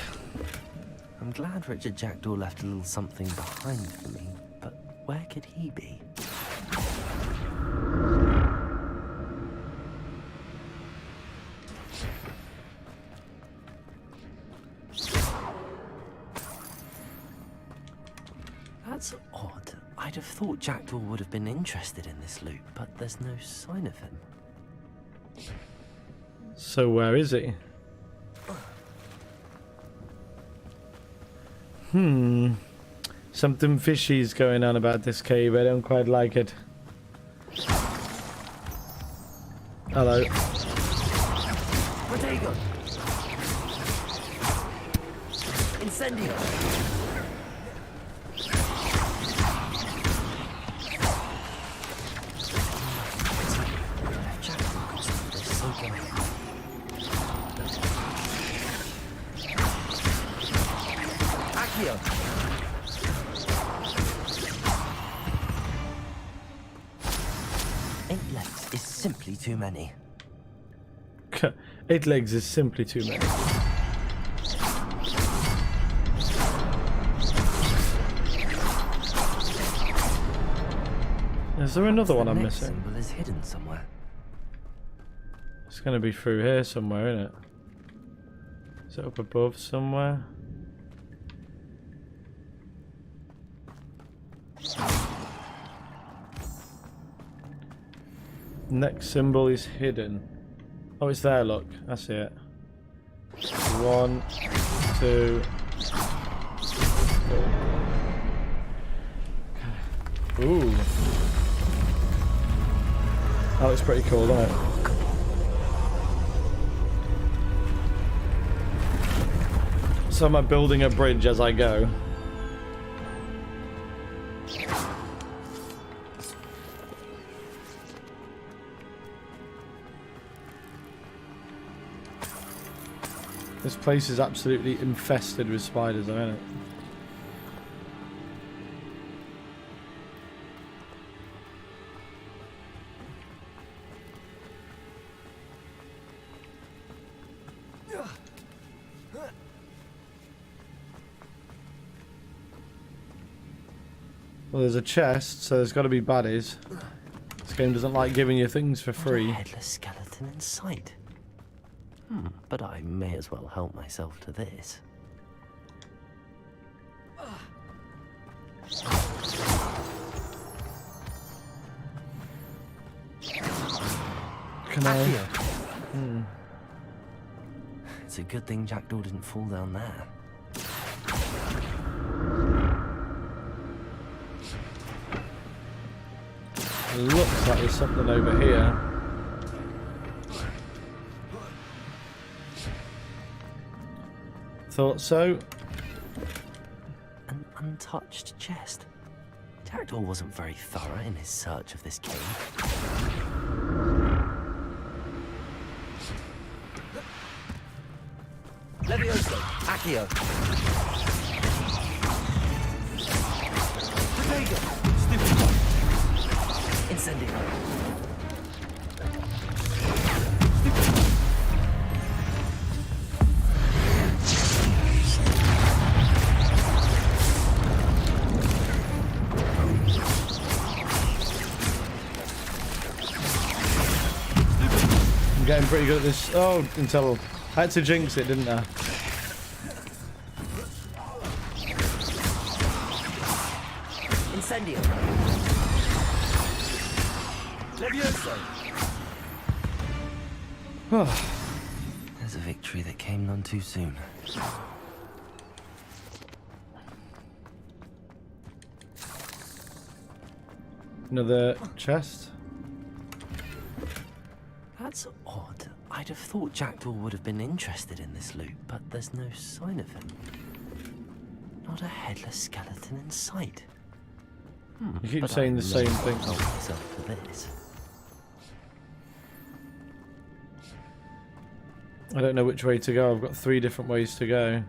I'm glad Richard Jackdaw left a little something behind for me, but where could he be? That That's odd. I'd have thought Jackdaw would have been interested in this loot, but there's no sign of him. So where is he? Something fishy's going on about this cave. I don't quite like it. Hello. Protego! Incendio! Accio! 8 legs is simply too many. 8 legs is simply too many. Is there another one I'm missing? Symbol is hidden somewhere. It's going to be through here somewhere, isn't it? Is it up above somewhere? Next symbol is hidden. Oh, it's there, look. I see it. 1, 2, 4. Ooh. That looks pretty cool, doesn't it? So am I building a bridge as I go? This place is absolutely infested with spiders, isn't it? Well, there's a chest, so there's got to be baddies. This game doesn't like giving you things for free. Not a headless skeleton in sight. But I may as well help myself to this. Can I? It's a good thing Jackdaw didn't fall down there. It looks like there's something over here. Thought so. An untouched chest. Jackdaw wasn't very thorough in his search of this cave. Levioso! Accio! Protego! Stupid! Incendio! I'm getting pretty good at this. Oh, until I had to jinx it, didn't I? Incendio! Levioso! There's a victory that came none too soon. Another chest. That's odd. I'd have thought Jackdaw would have been interested in this loot, but there's no sign of him. Not a headless skeleton in sight. You keep But saying I the same may thing. help myself to this. I don't know which way to go. I've got 3 different ways to go.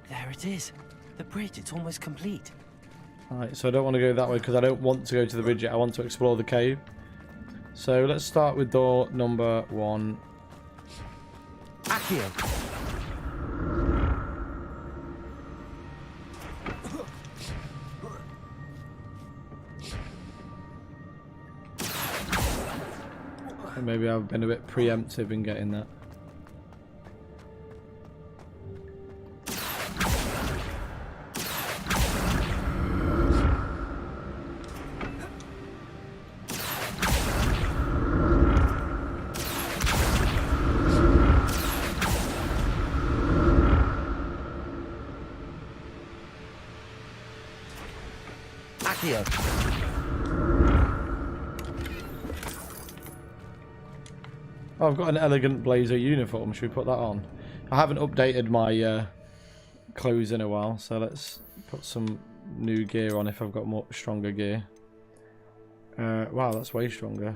There it is. The bridge, it's almost complete. Alright, so I don't want to go that way because I don't want to go to the bridge yet. I want to explore the cave. So let's start with door number 1. Accio! Maybe I've been a bit preemptive in getting that. Accio. Oh, I've got an elegant blazer uniform. Should we put that on? I haven't updated my clothes in a while, so let's put some new gear on if I've got more stronger gear. Wow, that's way stronger.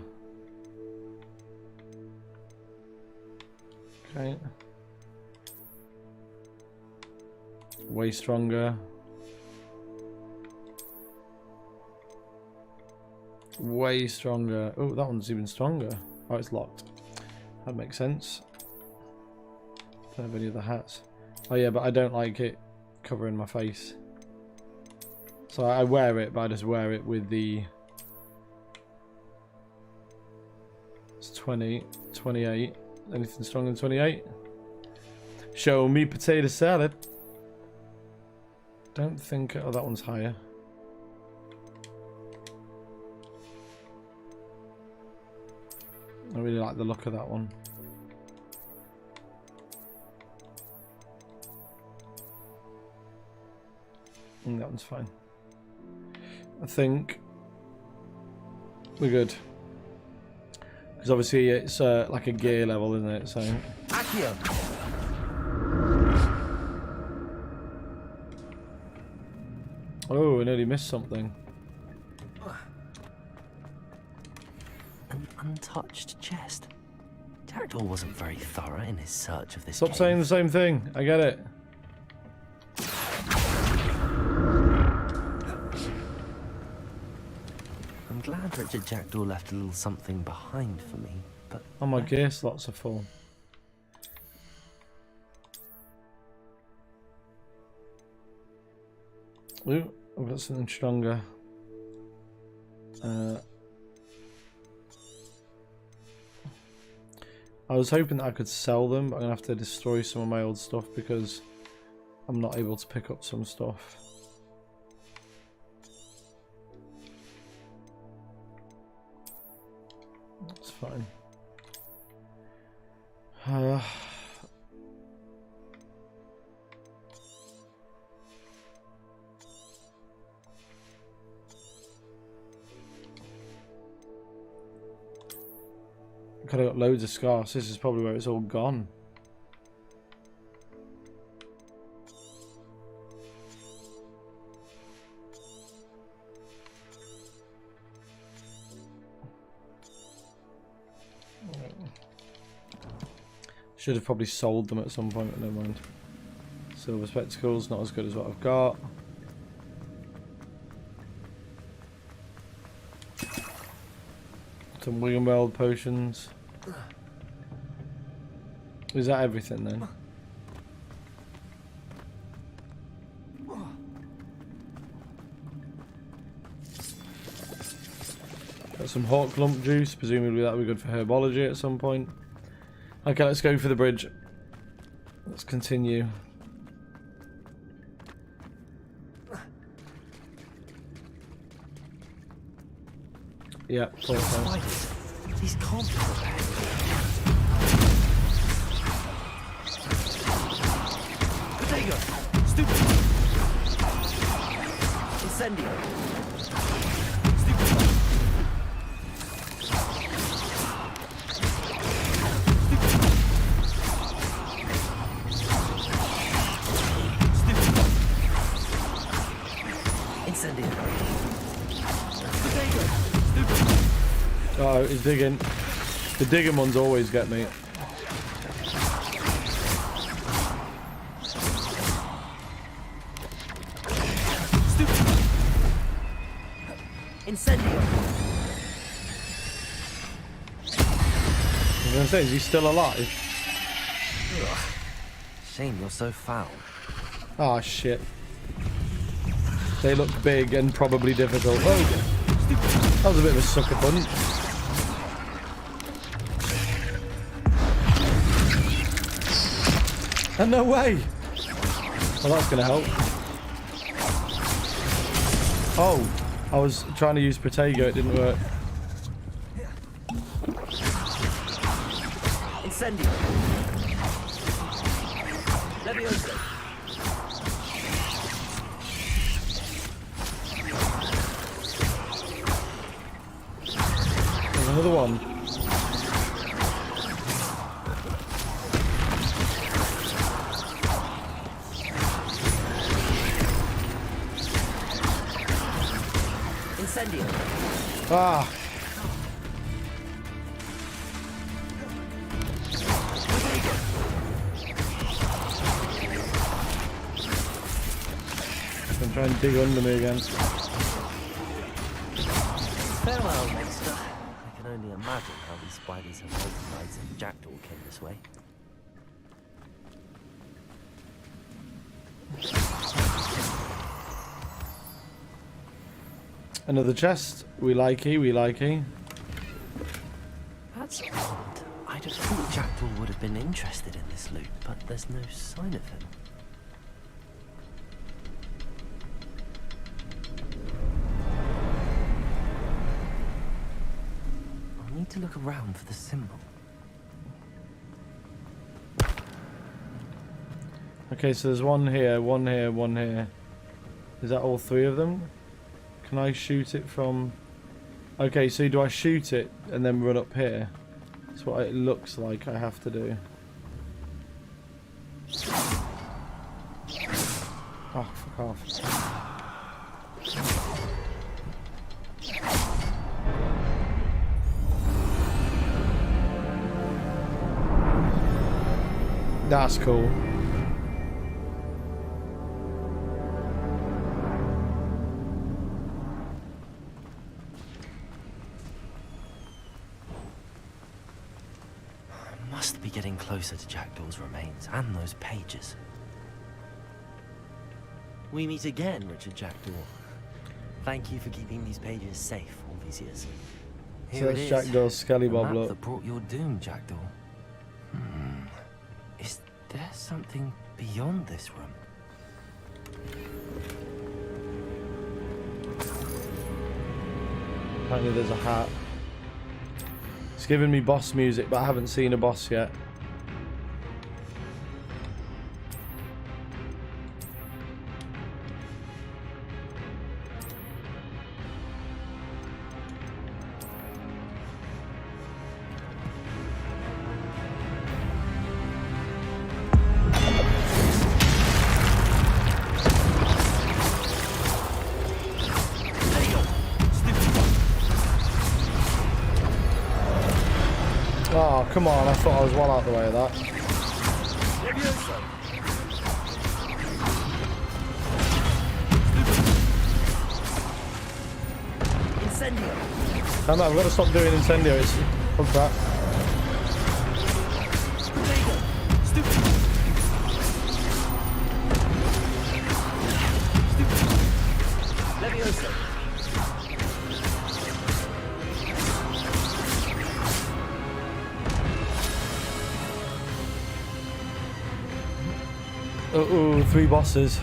Okay. Way stronger. Way stronger. Oh, that one's even stronger. Oh, it's locked. That makes sense. Don't have any other hats. Oh yeah, but I don't like it covering my face. So I wear it, but I just wear it with the... It's 20, 28. Anything stronger than 28? Show me potato salad. Don't think... Oh, that one's higher. I really like the look of that one. That one's fine. I think we're good. Because obviously it's like a gear level, isn't it? So. Accio. Oh, I nearly missed something. An untouched chest. Jackdaw wasn't very thorough in his search of this Stop cave. saying the same thing. I get it. I'm glad Richard Jackdaw left a little something behind for me, but... Oh, my gear slots are full. Ooh, I've got something stronger. I was hoping that I could sell them, but I'm going to have to destroy some of my old stuff because I'm not able to pick up some stuff. That's fine. Could have got loads of scarves. This is probably where it's all gone. Should have probably sold them at some point, but never mind. Silver spectacles, not as good as what I've got. Some William Weld potions. Is that everything then? Got some hawk lump juice, presumably that'll be good for herbology at some point. Okay, let's go for the bridge. Let's continue. Yeah, Spiders. These can't be repaired. Potato. Stupid. Incendio. Stupid. Incendio. Potato. Oh, he's digging. The digging ones always get me. Incendio. I was gonna say, is he still alive? Ugh. Shame you're so foul. Oh shit. They look big and probably difficult. Oh, that was a bit of a sucker punch. Oh, no way! Well, that's gonna help. Oh, I was trying to use Protego, it didn't work. Incendio. Levioso. another one. Incendio. Ah. I'm trying to dig under me again. Farewell, monster. I can only imagine how these spiders have multiplied since Jackdaw came this way. Another chest. We likey. That's odd. I'd have thought Jackdaw would have been interested in this loot, but there's no sign of him. I'll need to look around for the symbol. Okay, so there's one here, one here, one here. Is that all three of them? Can I shoot it from... Okay, so do I shoot it and then run up here? That's what it looks like I have to do. Oh, fuck off. That's cool. Must be getting closer to Jackdaw's remains and those pages. We meet again, Richard Jackdaw. Thank you for keeping these pages safe all these years. So that's Jackdaw's Skelly Bob, map look. that brought your doom, Jackdaw. Is there something beyond this room? Apparently there's a hat. It's giving me boss music, but I haven't seen a boss yet. Oh, come on, I thought I was well out the way of that. Incendio. Damn it, I've got to stop doing Incendio, it's fuck that. Levioso. Uh-oh, 3 bosses.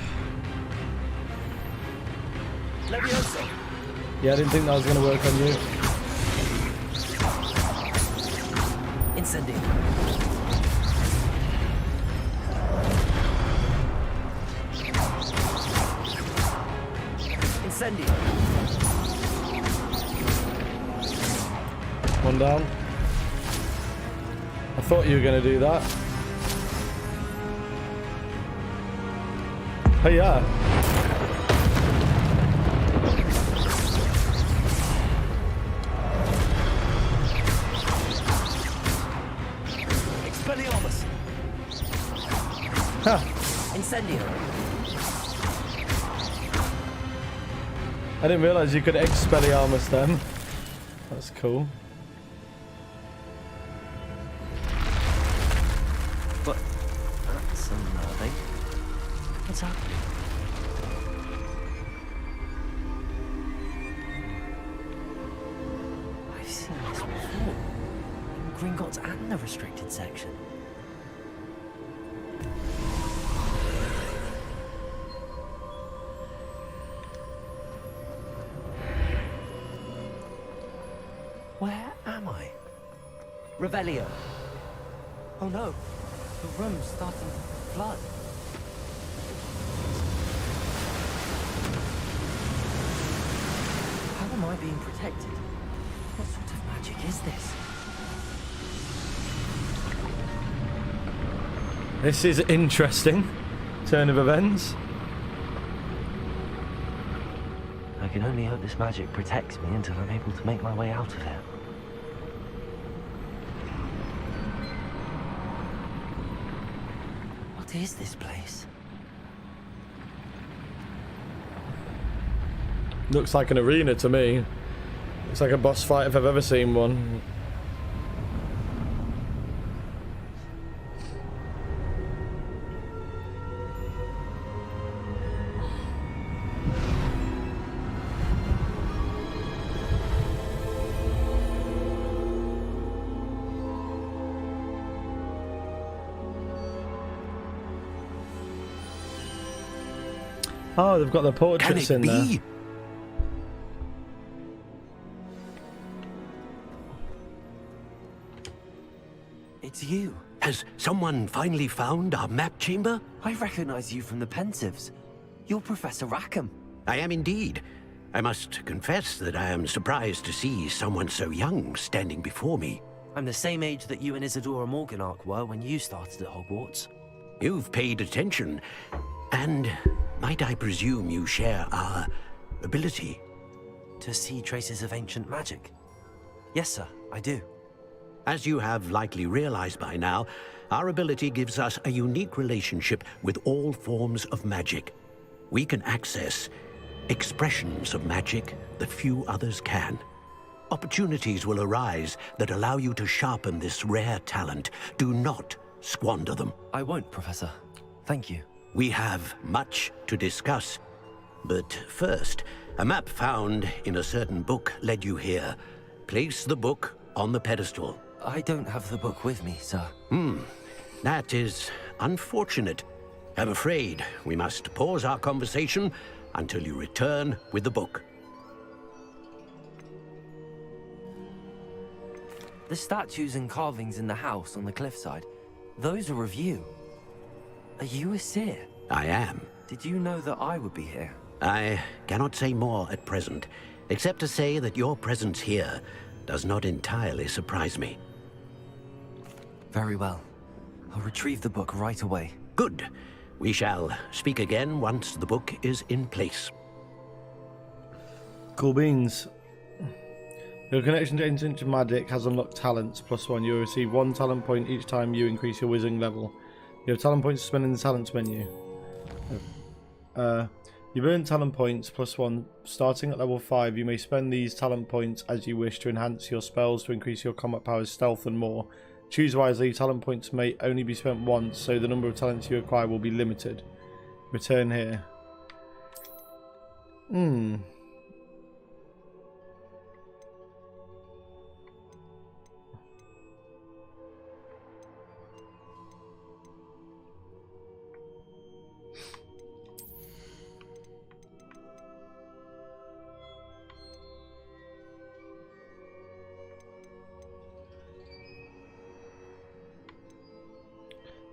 Levioso. Yeah, I didn't think that was going to work on you. Incendio. Incendio. One down. I thought you were going to do that. Oh yeah. Expelliarmus. Huh. Incendio. I didn't realise you could Expelliarmus then. That's cool. But that's unnerving. What's happening? I've seen this before. In Gringotts and the restricted section. Where am I? Revelio. Oh no, the room's starting to flood. How am I being protected? What sort of magic magic is this? This is interesting. Turn of events. I can only hope this magic protects me until I'm able to make my way out of here. What is this place? Looks like an arena to me. It's like a boss fight if I've ever seen one. Oh, they've got the portraits in there. It's you. Has someone finally found our map chamber? I recognize you from the Pensives. You're Professor Rackham. I am indeed. I must confess that I am surprised to see someone so young standing before me. I'm the same age that you and Isadora Morganach were when you started at Hogwarts. You've paid attention, and might I presume you share our ability? To see traces of ancient magic? Yes, sir, I do. As you have likely realized by now, our ability gives us a unique relationship with all forms of magic. We can access expressions of magic that few others can. Opportunities will arise that allow you to sharpen this rare talent. Do not squander them. I won't, Professor. Thank you. We have much to discuss. But first, a map found in a certain book led you here. Place the book on the pedestal. I don't have the book with me, sir. That is unfortunate. I'm afraid we must pause our conversation until you return with the book. The statues and carvings in the house on the cliffside, those are of you. Are you a seer? I am. Did you know that I would be here? I cannot say more at present, except to say that your presence here does not entirely surprise me. Very well. I'll retrieve the book right away. Good. We shall speak again once the book is in place. Cool beans. Your connection to ancient magic has unlocked talents +1. You will receive 1 talent point each time you increase your wizarding level. You have talent points to spend in the talents menu. You earn talent points +1. Starting at level 5, you may spend these talent points as you wish to enhance your spells, to increase your combat powers, stealth and more. Choose wisely. Talent points may only be spent once, so the number of talents you acquire will be limited. Return here.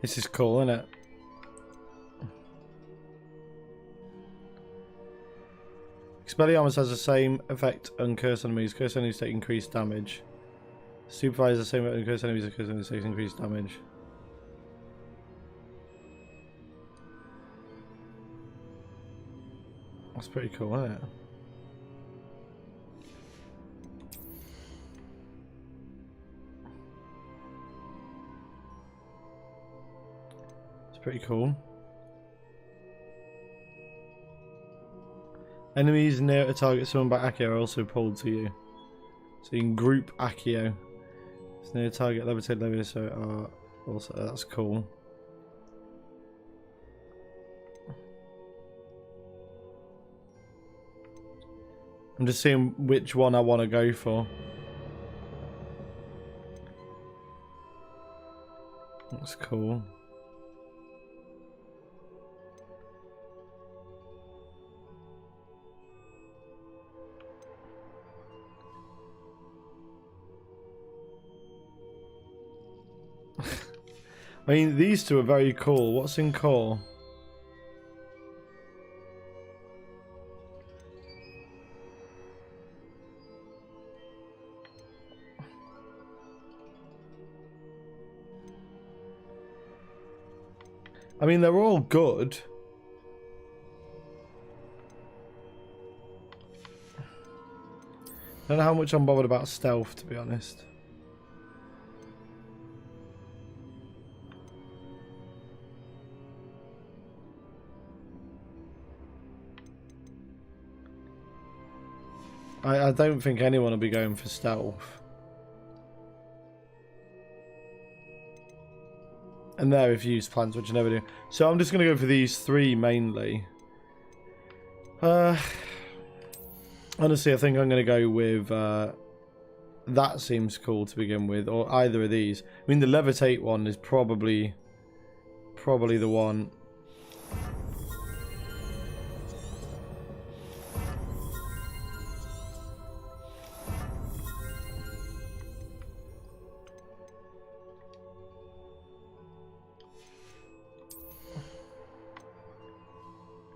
This is cool, isn't it? Expelliarmus has the same effect on cursed enemies. Cursed enemies take increased damage. Supervise the same effect on cursed enemies. Cursed enemies take increased damage. That's pretty cool, isn't it? Pretty cool. Enemies near a target summoned by Accio are also pulled to you. So you can group Accio. It's near a target levitate, so are also, that's cool. I'm just seeing which one I want to go for. That's cool. I mean, these two are very cool. What's in core? I mean, they're all good. I don't know how much I'm bothered about stealth, to be honest. I don't think anyone will be going for stealth. And there, if you use plans, which I never do. So I'm just going to go for these three mainly. Honestly, I think I'm going to go with... that seems cool to begin with, or either of these. I mean, the levitate one is probably the one.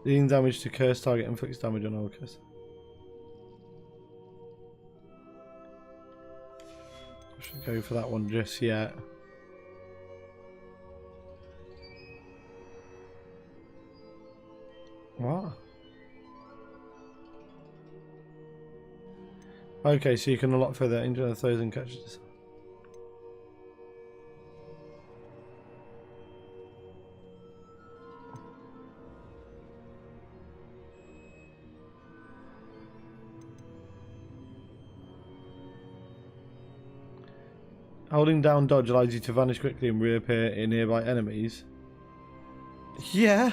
Dealing damage to cursed target inflicts damage on all curse. I should go for that one just yet. What? Okay, so you can unlock further into the throws and catches. Holding down dodge allows you to vanish quickly and reappear in nearby enemies. Yeah.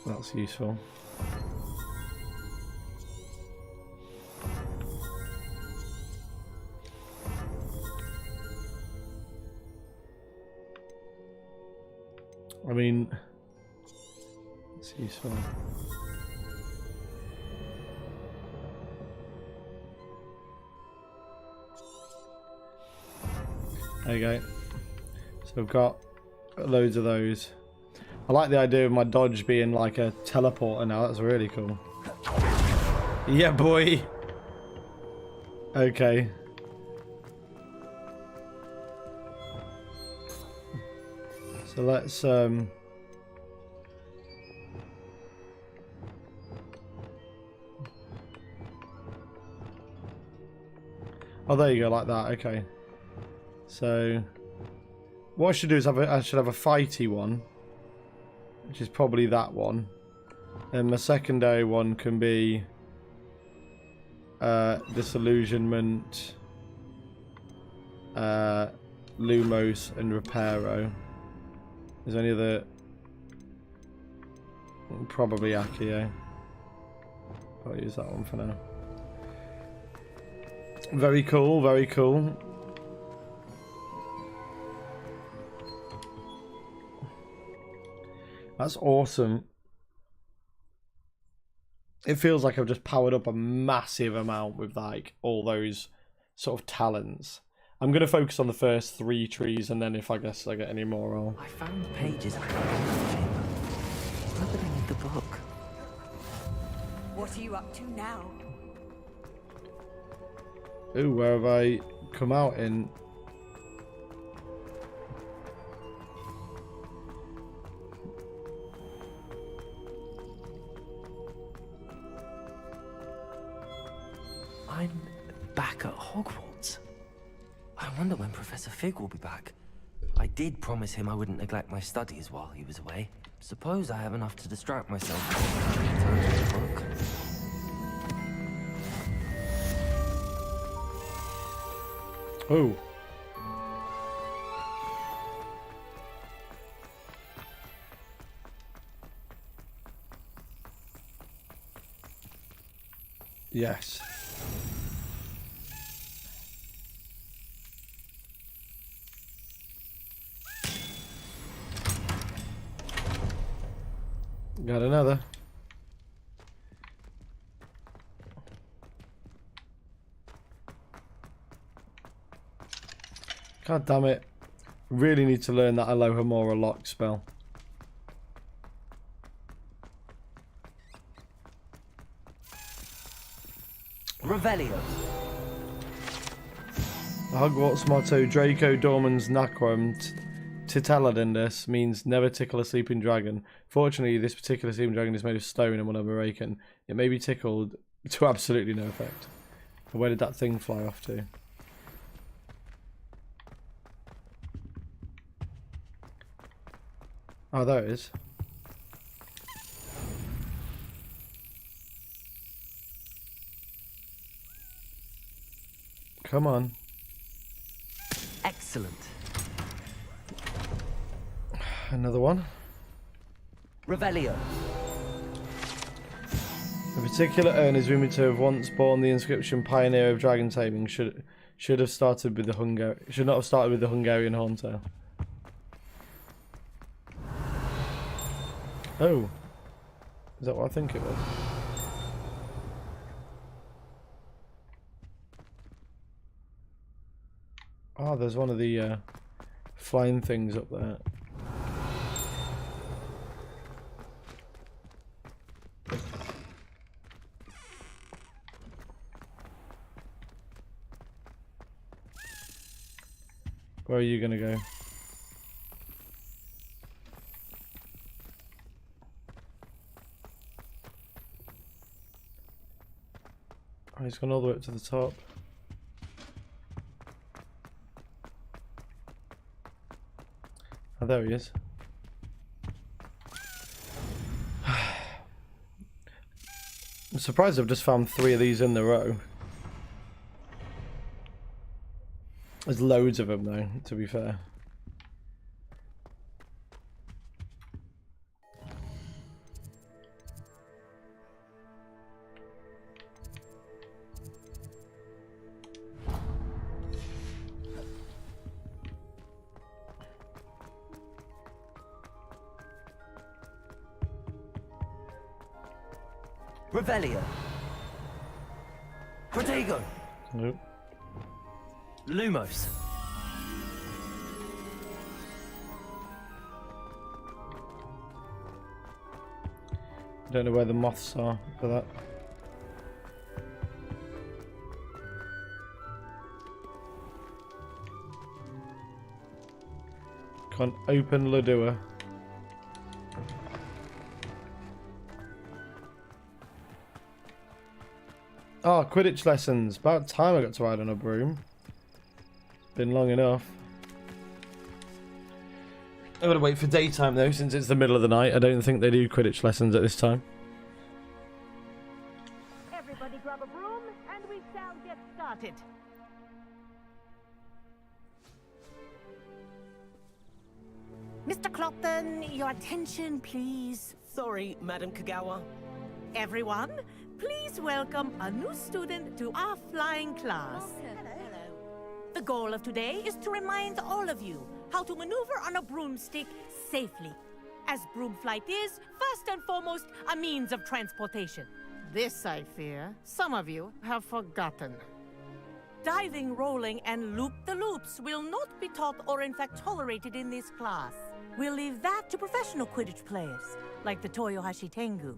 That's useful. I mean, it's useful. There you go. So I've got loads of those. I like the idea of my dodge being like a teleporter now. That's really cool. Yeah, boy. Okay. So let's oh, there you go, like that. Okay. So what I should do is I should have a fighty one, which is probably that one. And my secondary one can be Disillusionment, Lumos, and Reparo. Is there any other? Probably Accio. I'll use that one for now. Very cool, very cool. That's awesome. It feels like I've just powered up a massive amount with like all those sort of talents. I'm going to focus on the first 3 trees, and then if I guess I get any more, I'll... I found the pages. He's opening the book. What are you up to now? Ooh, where have I come out in? I'm back at Hogwarts. I wonder when Professor Fig will be back. I did promise him I wouldn't neglect my studies while he was away. Suppose I have enough to distract myself. Oh. Yes. Got another. God damn it. Really need to learn that Alohomora lock spell. Revelio. Hogwarts motto Draco Dormans Nacrum Titaladindus means never tickle a sleeping dragon. Fortunately, this particular sleeping dragon is made of stone and will never awaken. It may be tickled to absolutely no effect. Where did that thing fly off to? Oh, there it is. Come on. Excellent. Another one. Revelio. A particular urn is rumored to have once borne the inscription "Pioneer of Dragon Taming." Should have started with the should not have started with the Hungarian Horntail. Oh, is that what I think it was? Oh, there's one of the flying things up there. Where are you gonna go? Oh, he's gone all the way up to the top. Oh, there he is. I'm surprised I've just found 3 of these in a row. There's loads of them though, to be fair. Revelio. Protego. Nope. Lumos. Don't know where the moths are for that. Can't open Ladua. Oh, Quidditch lessons. About time I got to ride on a broom. Been long enough. I'm gonna wait for daytime though, since it's the middle of the night. I don't think they do Quidditch lessons at this time. Everybody grab a broom and we shall get started. Mr. Clopton, your attention please. Sorry, Madam Kagawa. Everyone, please welcome a new student to our flying class. Hello. The goal of today is to remind all of you how to maneuver on a broomstick safely, as broom flight is, first and foremost, a means of transportation. This, I fear, some of you have forgotten. Diving, rolling, and loop-the-loops will not be taught or in fact tolerated in this class. We'll leave that to professional Quidditch players, like the Toyohashi Tengu.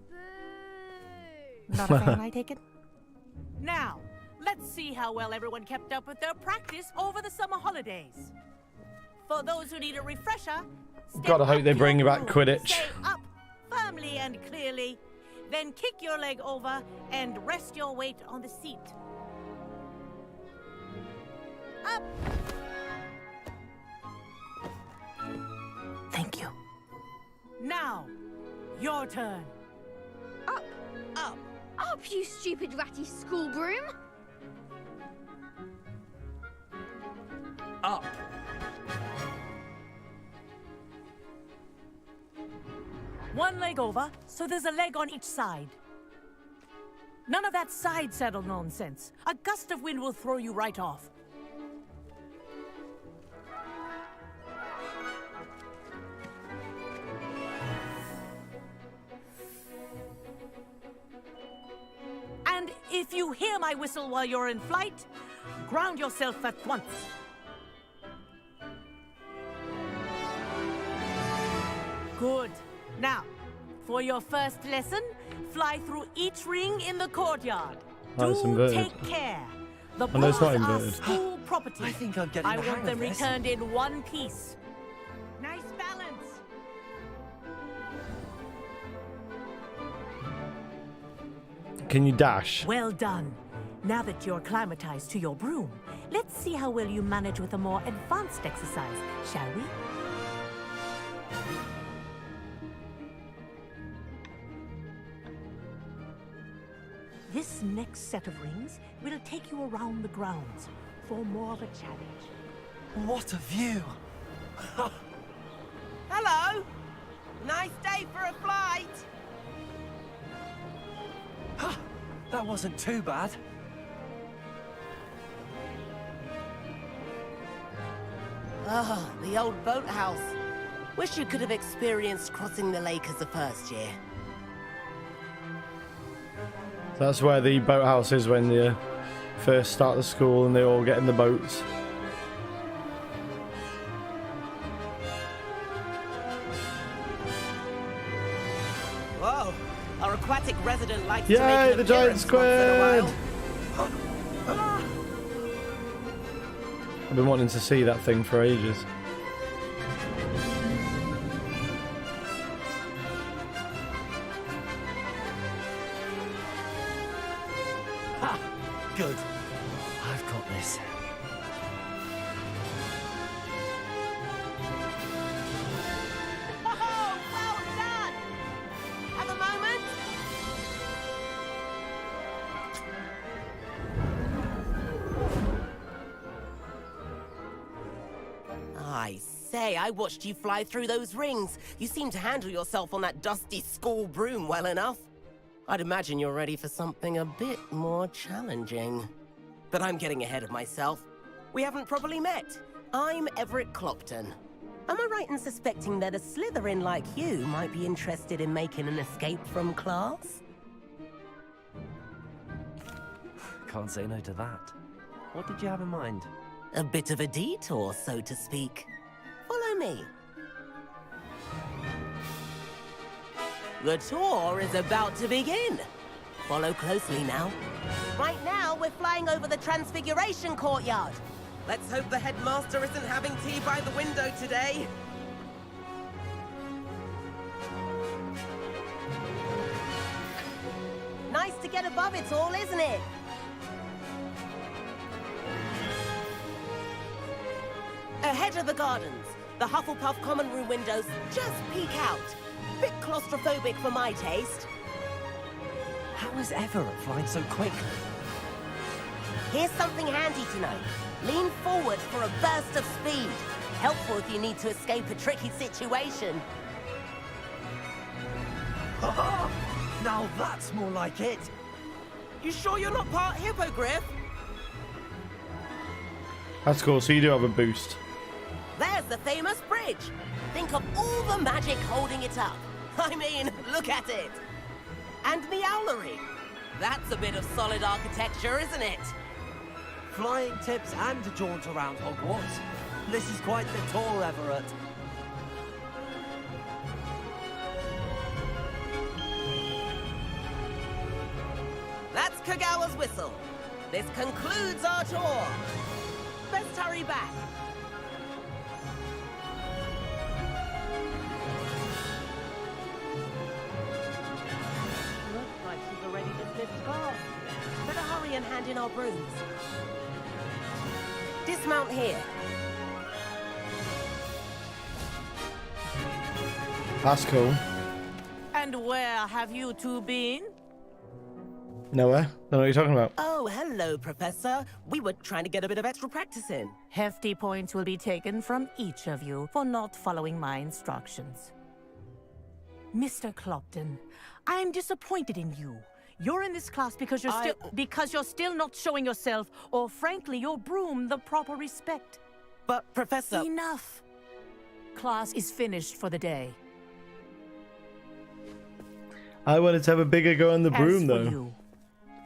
Not a fan, I take it? Now, let's see how well everyone kept up with their practice over the summer holidays. For those who need a refresher, Gotta hope they bring back Quidditch. Stay up firmly and clearly, then kick your leg over and rest your weight on the seat. Up. Thank you. Now, your turn. Up. Up. Up, you stupid ratty school broom. Up. One leg over, so there's a leg on each side. None of that side saddle nonsense. A gust of wind will throw you right off. And if you hear my whistle while you're in flight, ground yourself at once. Good. Now, for your first lesson, fly through each ring in the courtyard. Oh, it's Do inverted. take care. The Oh, no, it's not paws are inverted. school property. I think I'm getting I the hang want them of this. returned in one piece. Nice balance. Can you dash? Well done. Now that you're acclimatized to your broom, let's see how well you manage with a more advanced exercise, shall we? This next set of rings will take you around the grounds for more of a challenge. What a view! Hello! Nice day for a flight! That wasn't too bad. Oh, the old boathouse. Wish you could have experienced crossing the lake as a first year. That's where the boathouse is when you first start the school and they all get in the boats. Whoa! Our aquatic resident likes Yay, to make an the giant appearance once in a squid! while. I've been wanting to see that thing for ages. Ha! Good. I've got this. Oh, well done! Have a moment? I say, I watched you fly through those rings. You seem to handle yourself on that dusty school broom well enough. I'd imagine you're ready for something a bit more challenging. But I'm getting ahead of myself. We haven't properly met. I'm Everett Clopton. Am I right in suspecting that a Slytherin like you might be interested in making an escape from class? Can't say no to that. What did you have in mind? A bit of a detour, so to speak. Follow me. The tour is about to begin. Follow closely now. Right now, we're flying over the Transfiguration Courtyard. Let's hope the headmaster isn't having tea by the window today. Nice to get above it all, isn't it? Ahead of the gardens, the Hufflepuff common room windows just peek out. Bit claustrophobic for my taste. How is Everett flying so quickly? Here's something handy to know. Lean forward for a burst of speed. Helpful if you need to escape a tricky situation. Now that's more like it. You sure you're not part hippogriff? That's cool, so you do have a boost. There's the famous bridge. Think of all the magic holding it up. I mean, look at it. And the owlery. That's a bit of solid architecture, isn't it? Flying tips and a jaunt around Hogwarts. This is quite the tour, Everett. That's Kagawa's whistle. This concludes our tour. Best hurry back. Looks like she's already dismissed class. Better hurry and hand in our brooms. Dismount here. That's cool. And where have you two been? Nowhere. Don't know what you're talking about. Oh, hello, Professor. We were trying to get a bit of extra practice in. Hefty points will be taken from each of you for not following my instructions. Mr. Clopton, I'm disappointed in you. You're in this class because you're still not showing yourself, or frankly, your broom, the proper respect. But, Professor... Enough. Class is finished for the day. I wanted to have a bigger go on the broom, As for though.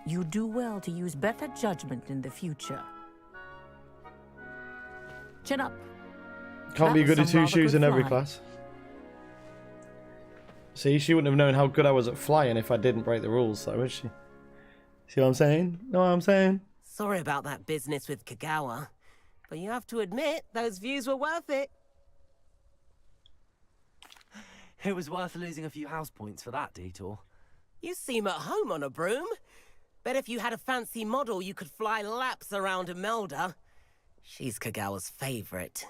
You do well to use better judgment in the future. Chin up. Can't be good at two shoes in every class. See, she wouldn't have known how good I was at flying if I didn't break the rules, though, would she? See what I'm saying? Know what I'm saying? Sorry about that business with Kagawa, but you have to admit, those views were worth it. It was worth losing a few house points for that detour. You seem at home on a broom. Bet if you had a fancy model, you could fly laps around Imelda. She's Kagawa's favorite.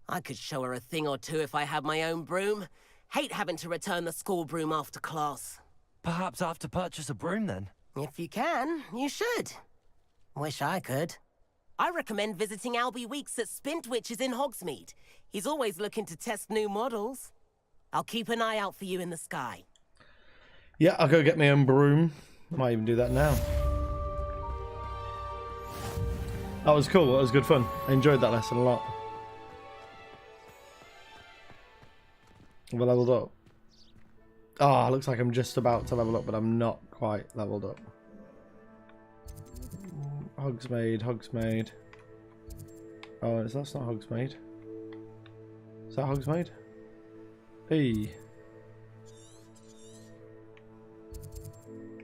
I could show her a thing or two if I had my own broom. Hate having to return the school broom after class. Perhaps I have to purchase a broom then? If you can, you should. Wish I could. I recommend visiting Albie Weeks at Spintwitches in Hogsmeade. He's always looking to test new models. I'll keep an eye out for you in the sky. Yeah, I'll go get my own broom. I might even do that now. That was cool. That was good fun. I enjoyed that lesson a lot. Have I leveled up? Oh, looks like I'm just about to level up, but I'm not quite leveled up. Hogsmeade, Hogsmeade. Oh, that's not Hogsmeade. Is that Hogsmeade? Hey.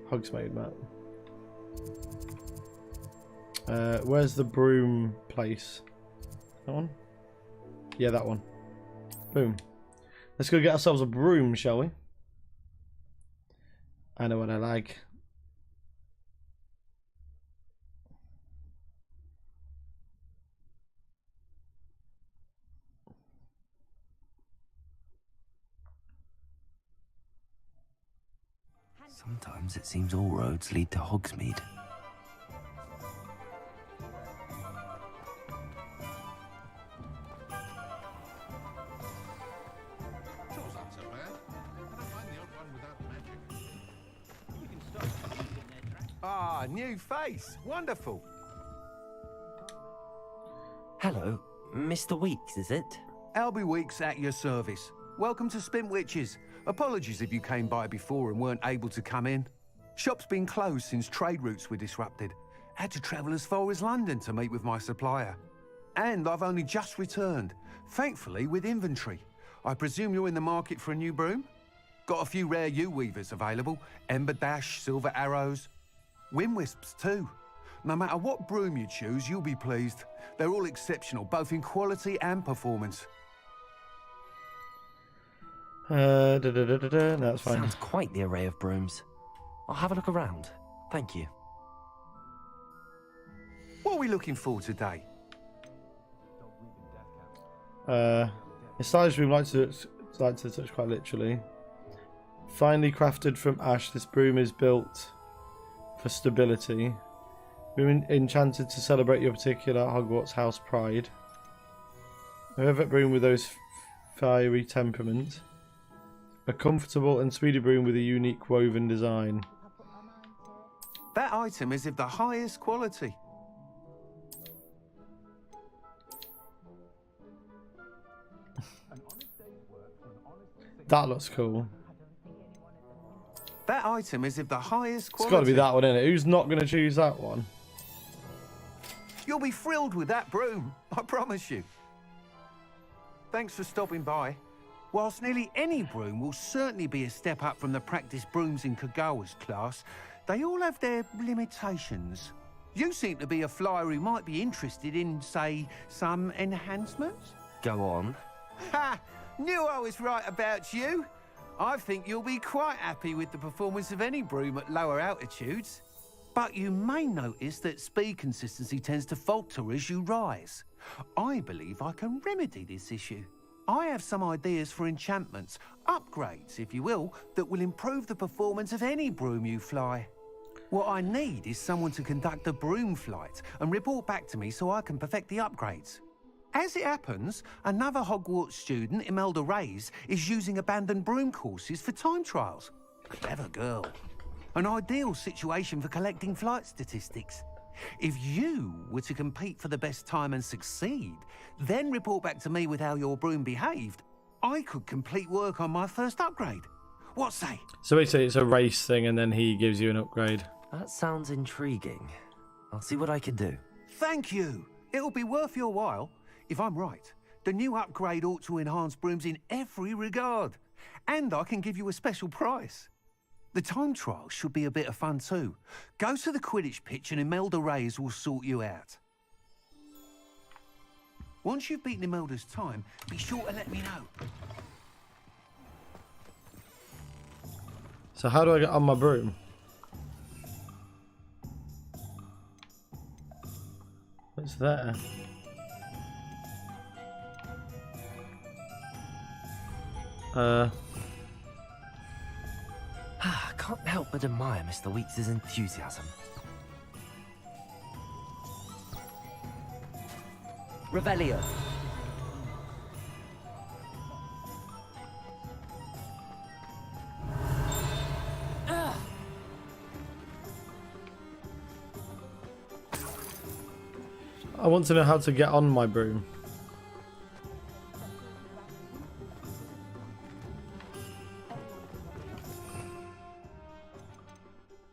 Hogsmeade map. Where's the broom place? That one? Yeah, that one. Boom. Let's go get ourselves a broom, shall we? I know what I like. Sometimes it seems all roads lead to Hogsmeade. Ah, new face. Wonderful. Hello, Mr. Weeks, is it? Albie Weeks at your service. Welcome to Spintwitches. Apologies if you came by before and weren't able to come in. Shop's been closed since trade routes were disrupted. Had to travel as far as London to meet with my supplier. And I've only just returned, thankfully with inventory. I presume you're in the market for a new broom? Got a few rare U-weavers available. Ember Dash, Silver Arrows. Wind Wisps too. No matter what broom you choose, you'll be pleased. They're all exceptional, both in quality and performance. No, that's fine. Sounds quite the array of brooms. I'll have a look around. Thank you. What are we looking for today? A stylish broom like to touch quite literally. Finely crafted from ash, this broom is built for stability. Broom enchanted to celebrate your particular Hogwarts house pride. A perfect broom with those fiery temperament. A comfortable and speedy broom with a unique woven design. That item is of the highest quality. That looks cool. That item is of the highest quality. It's got to be that one, isn't it? Who's not going to choose that one? You'll be thrilled with that broom, I promise you. Thanks for stopping by. Whilst nearly any broom will certainly be a step up from the practice brooms in Kagawa's class, they all have their limitations. You seem to be a flyer who might be interested in, say, some enhancements? Go on. Ha! Knew I was right about you. I think you'll be quite happy with the performance of any broom at lower altitudes. But you may notice that speed consistency tends to falter as you rise. I believe I can remedy this issue. I have some ideas for enchantments, upgrades, if you will, that will improve the performance of any broom you fly. What I need is someone to conduct a broom flight and report back to me so I can perfect the upgrades. As it happens, another Hogwarts student, Imelda Reyes, is using abandoned broom courses for time trials. Clever girl. An ideal situation for collecting flight statistics. If you were to compete for the best time and succeed, then report back to me with how your broom behaved, I could complete work on my first upgrade. What say? So basically it's a race thing and then he gives you an upgrade. That sounds intriguing. I'll see what I can do. Thank you. It'll be worth your while. If I'm right, the new upgrade ought to enhance brooms in every regard. And I can give you a special price. The time trial should be a bit of fun too. Go to the Quidditch pitch and Imelda Reyes will sort you out. Once you've beaten Imelda's time, be sure to let me know. So how do I get on my broom? What's there? I can't help but admire Mr. Weeks' enthusiasm. Revelio. I want to know how to get on my broom.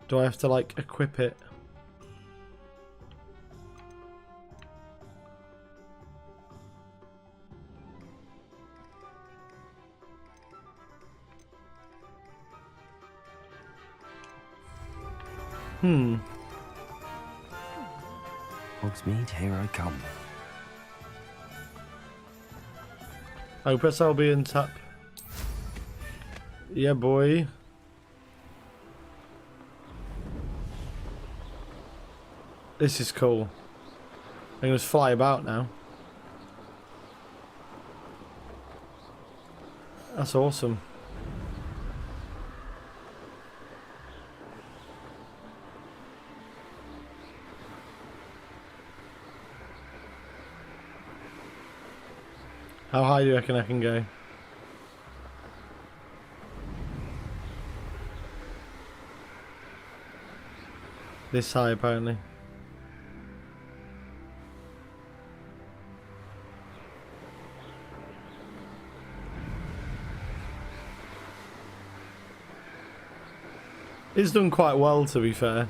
Do I have to like equip it? Hogsmeade, here I come. Oh, press LB and tap. Yeah, boy. This is cool. I can just fly about now. That's awesome. How high do you reckon I can go? This high, apparently. It's done quite well, to be fair.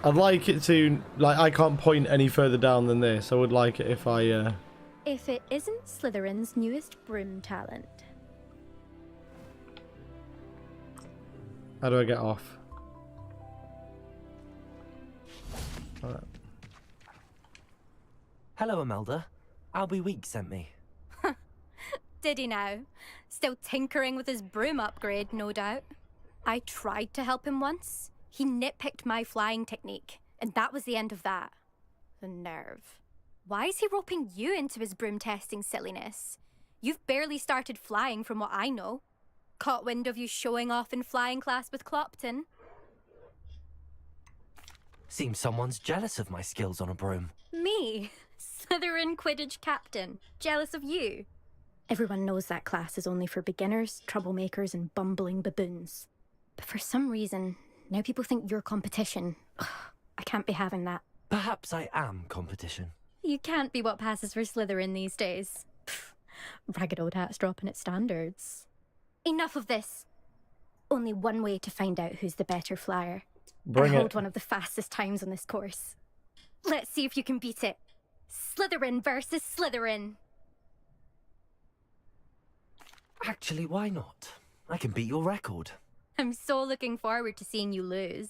I'd like it to, like, I can't point any further down than this. I would like it if I, If it isn't Slytherin's newest broom talent. How do I get off? Alright. Hello, Imelda. Albie Weeks sent me. Did he now? Still tinkering with his broom upgrade, no doubt. I tried to help him once. He nitpicked my flying technique, and that was the end of that. The nerve. Why is he roping you into his broom testing silliness? You've barely started flying from what I know. Caught wind of you showing off in flying class with Clopton. Seems someone's jealous of my skills on a broom. Me? Slytherin Quidditch captain. Jealous of you? Everyone knows that class is only for beginners, troublemakers, and bumbling baboons. But for some reason, now people think you're competition. Ugh, I can't be having that. Perhaps I am competition. You can't be what passes for Slytherin these days. Pfft, ragged old hat's dropping its standards. Enough of this. Only one way to find out who's the better flyer. Bring I hold it. one of the fastest times on this course. Let's see if you can beat it. Slytherin versus Slytherin. Actually, why not? I can beat your record. I'm so looking forward to seeing you lose.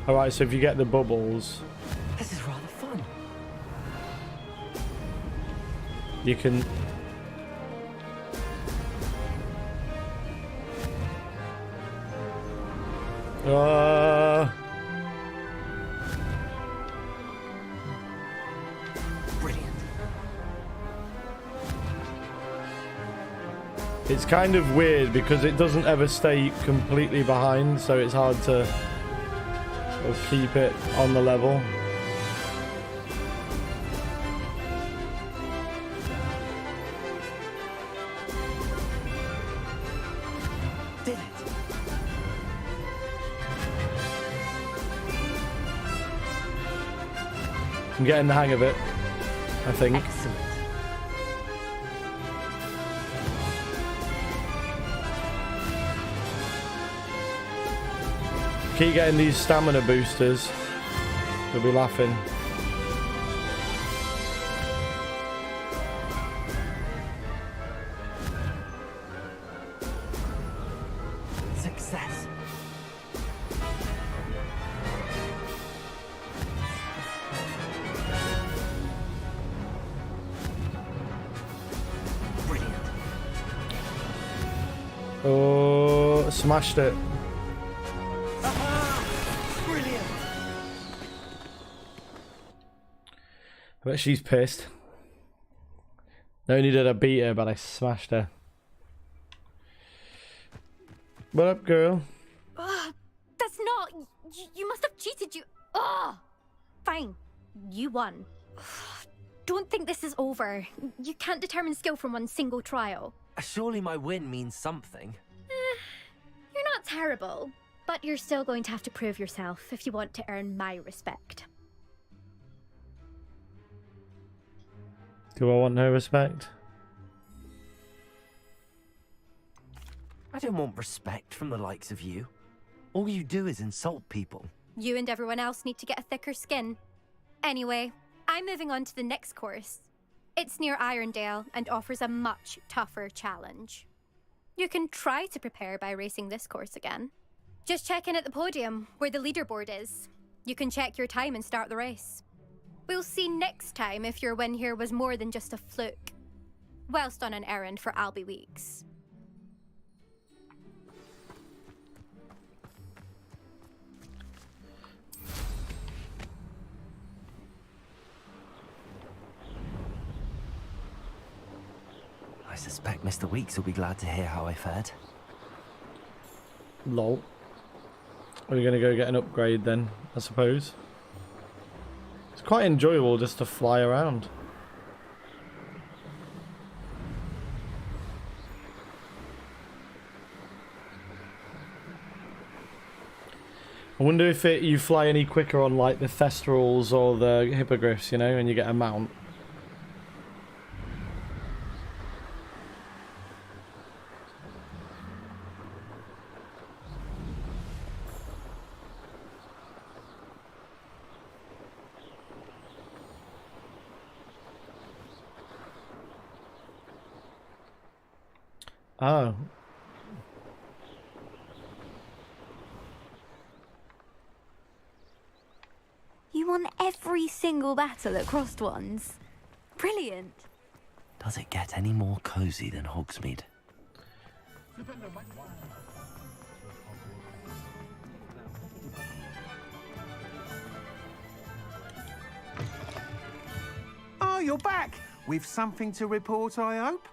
Alright, so if you get the bubbles, This is rather fun. you can... Brilliant. It's kind of weird because it doesn't ever stay completely behind, so it's hard to sort of keep it on the level. Did it? I'm getting the hang of it, I think. Excellent. Keep getting these stamina boosters. We'll be laughing. Success. Brilliant. Oh, smashed it. Brilliant. I bet she's pissed. Not only did I beat her, but I smashed her. What up, girl? That's not... You must have cheated, you... Ugh! Fine. You won. Don't think this is over. You can't determine skill from one single trial. Surely my win means something. You're not terrible, but you're still going to have to prove yourself if you want to earn my respect. Do I want her respect? I don't want respect from the likes of you. All you do is insult people. You and everyone else need to get a thicker skin. Anyway, I'm moving on to the next course. It's near Irondale and offers a much tougher challenge. You can try to prepare by racing this course again. Just check in at the podium, where the leaderboard is. You can check your time and start the race. We'll see next time if your win here was more than just a fluke. Whilst on an errand for Albie Weeks. I suspect Mr. Weeks will be glad to hear how I fared. Lol. Are we gonna go get an upgrade then, I suppose? It's quite enjoyable just to fly around. I wonder if you fly any quicker on like the Thestrals or the Hippogriffs, you know, and you get a mount. Oh. You won every single battle at Crossed Ones. Brilliant. Does it get any more cozy than Hogsmeade? Oh, you're back! With something to report, I hope?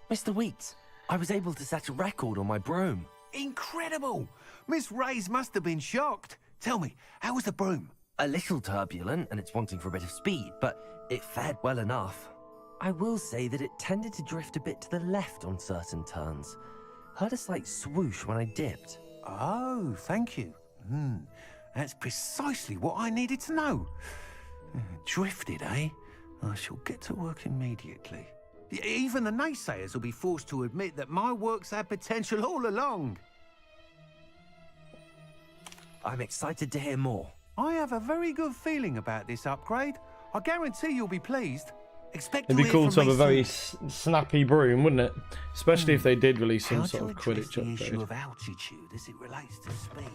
Mr. Weeks, I was able to set a record on my broom. Incredible! Miss Reyes must have been shocked. Tell me, how was the broom? A little turbulent, and it's wanting for a bit of speed, but it fared well enough. I will say that it tended to drift a bit to the left on certain turns. Heard a slight swoosh when I dipped. Oh, thank you. That's precisely what I needed to know. Drifted, eh? I shall get to work immediately. Even the naysayers will be forced to admit that my work's had potential all along. I'm excited to hear more. I have a very good feeling about this upgrade. I guarantee you'll be pleased. Expect It'd be to cool hear to from have a me very soon. snappy broom, wouldn't it? Especially if they did release some How sort to of address Quidditch the issue upgrade. of altitude as it relates to speed.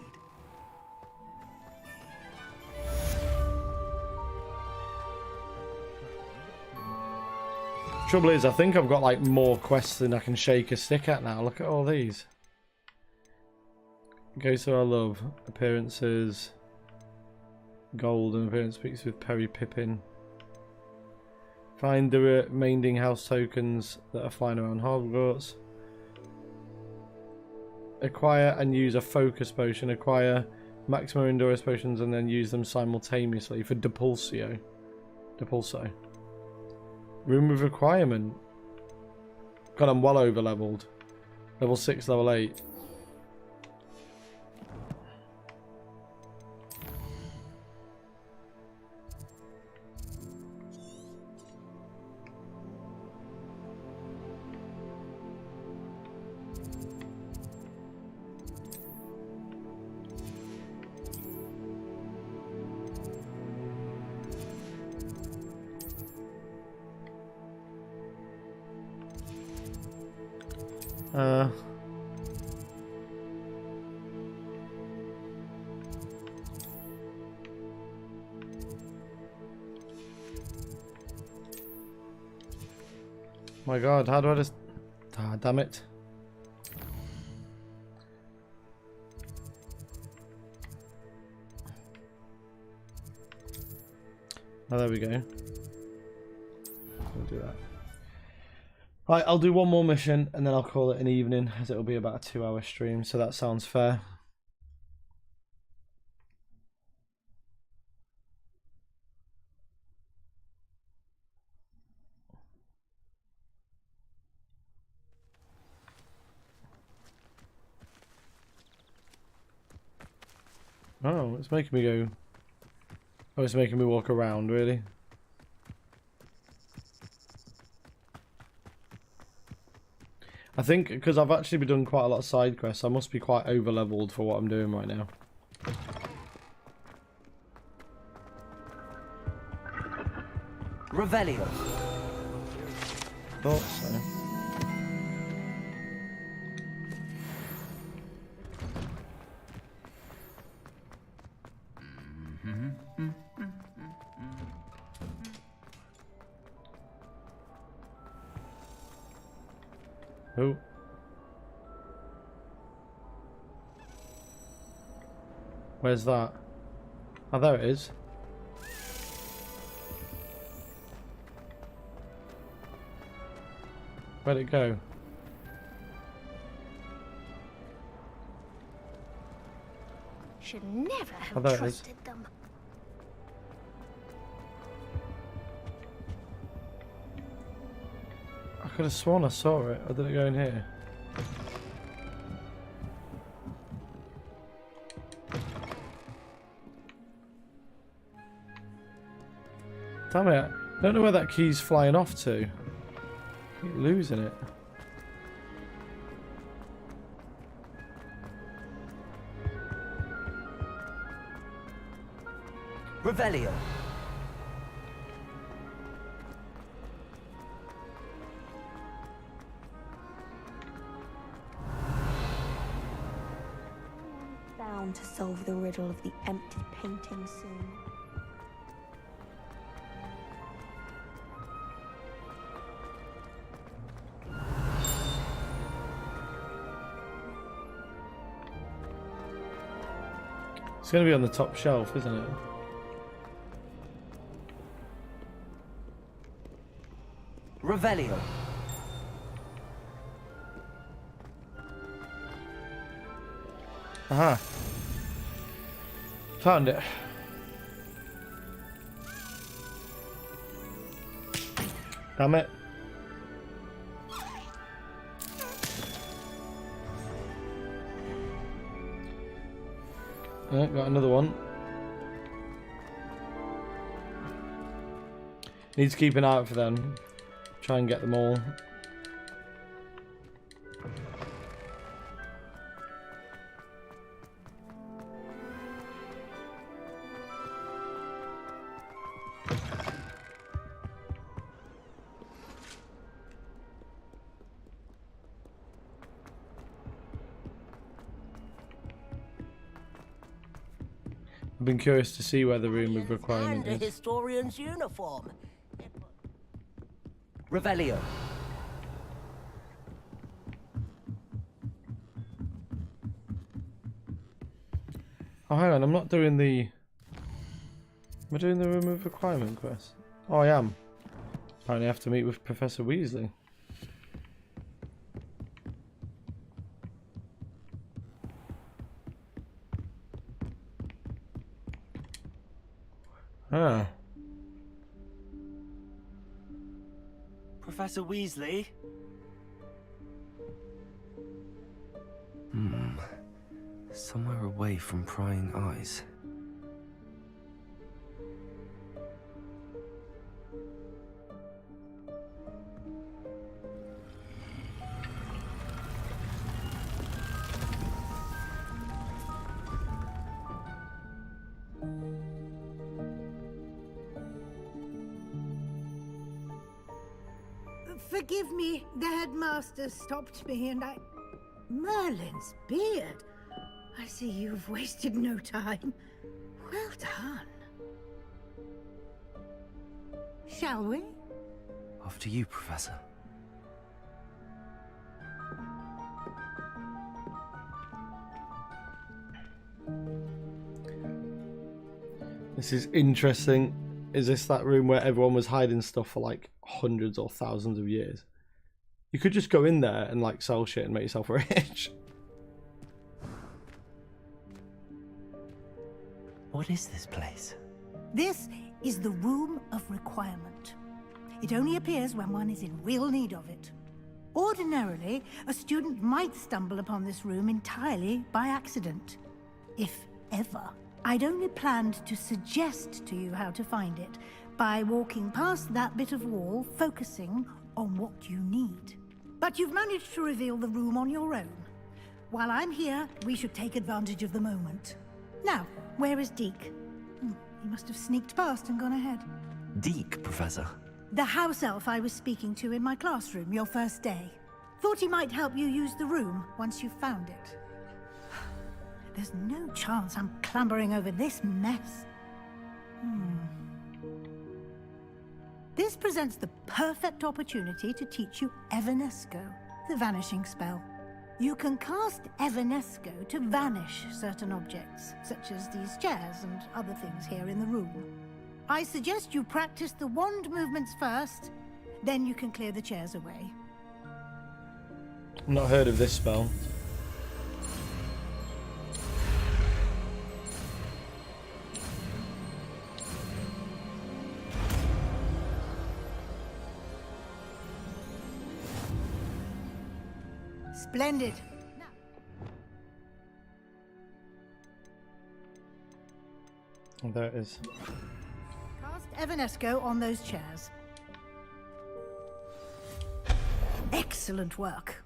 Trouble is, I think I've got like more quests than I can shake a stick at now. Look at all these. Go to our love. Appearances. Golden appearance speaks with Perry Pippin. Find the remaining house tokens that are flying around Hogwarts. Acquire and use a focus potion. Acquire maximum endurance potions and then use them simultaneously for Depulso. Room of requirement. God, I'm well over leveled. Level 6, level 8. My God, how do I just... Ah, damn it. Oh, there we go. We'll do that. Right, I'll do one more mission and then I'll call it an evening, as it'll be about a 2-hour stream, so that sounds fair. Oh, it's making me go... Oh, it's making me walk around, really? I think because I've actually been doing quite a lot of side quests, I must be quite over-leveled for what I'm doing right now. Revelio. Thought so. Oh. Where's that? Oh, there it is. Where'd it go? Should never Oh, have there it is. trusted them. I could have sworn I saw it. Or did it go in here? Damn it. I don't know where that key's flying off to. I keep losing it. Revelio. Bound to solve the riddle of the empty painting soon. It's going to be on the top shelf, isn't it? Revelio. Aha. Found it. Damn it. Oh, got another one. Need to keep an eye out for them. Try and get them all. I've been curious to see where the room with requirement And a is. historian's uniform. Revelio. Oh, hang on, I'm not doing the... Am I doing the remove requirement quest? Oh, I am. Apparently I have to meet with Professor Weasley. Ah. Professor Weasley? Somewhere away from prying eyes. Forgive me, the headmaster stopped me and I... Merlin's beard. I see you've wasted no time. Well done. Shall we? Off to you, Professor. This is interesting. Is this that room where everyone was hiding stuff for like hundreds or thousands of years? You could just go in there and like sell shit and make yourself rich. What is this place? This is the Room of Requirement. It only appears when one is in real need of it. Ordinarily, a student might stumble upon this room entirely by accident, if ever. I'd only planned to suggest to you how to find it by walking past that bit of wall, focusing on what you need. But you've managed to reveal the room on your own. While I'm here, we should take advantage of the moment. Now, where is Deke? He must have sneaked past and gone ahead. Deke, Professor. The house elf I was speaking to in my classroom your first day. Thought he might help you use the room once you found it. There's no chance I'm clambering over this mess. This presents the perfect opportunity to teach you Evanesco, the vanishing spell. You can cast Evanesco to vanish certain objects, such as these chairs and other things here in the room. I suggest you practice the wand movements first, then you can clear the chairs away. I've not heard of this spell. Splendid. Oh, there it is. Cast Evanesco on those chairs. Excellent work.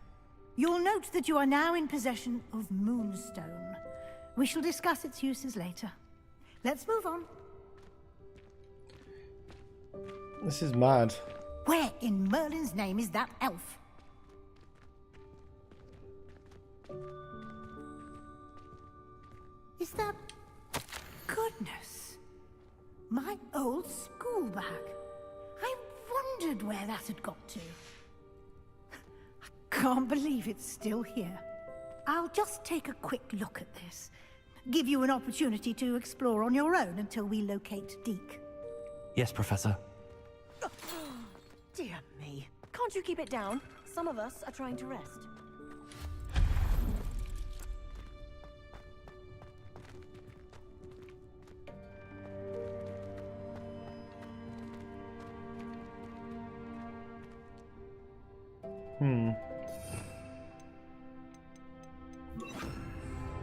You'll note that you are now in possession of Moonstone. We shall discuss its uses later. Let's move on. This is mad. Where in Merlin's name is that elf? Is that... Goodness. My old school bag. I wondered where that had got to. I can't believe it's still here. I'll just take a quick look at this. Give you an opportunity to explore on your own until we locate Deke. Yes, Professor. Dear me. Can't you keep it down? Some of us are trying to rest.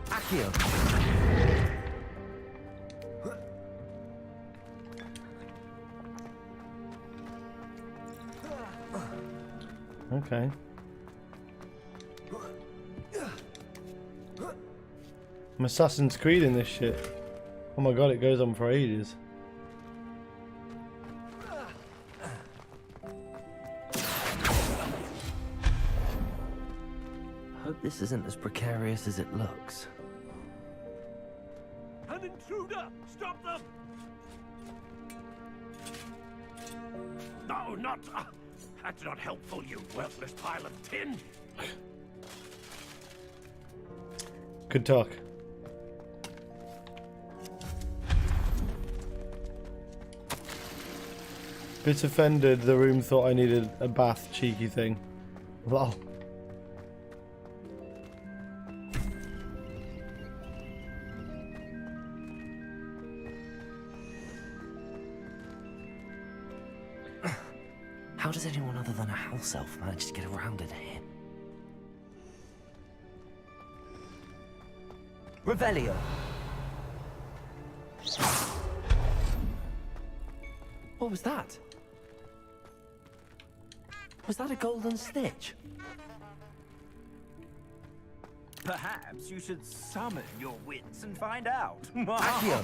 Accio. Okay. I'm Assassin's Creed in this shit. Oh my god, it goes on for ages. Hope this isn't as precarious as it looks. An intruder! Stop them! No, not... that's not helpful, you worthless pile of tin! Good talk. Bit offended the room thought I needed a bath, cheeky thing. Lol. How does anyone other than a house elf manage to get around in here? Revelio. What was that? Was that a golden snitch? Perhaps you should summon your wits and find out. Accio.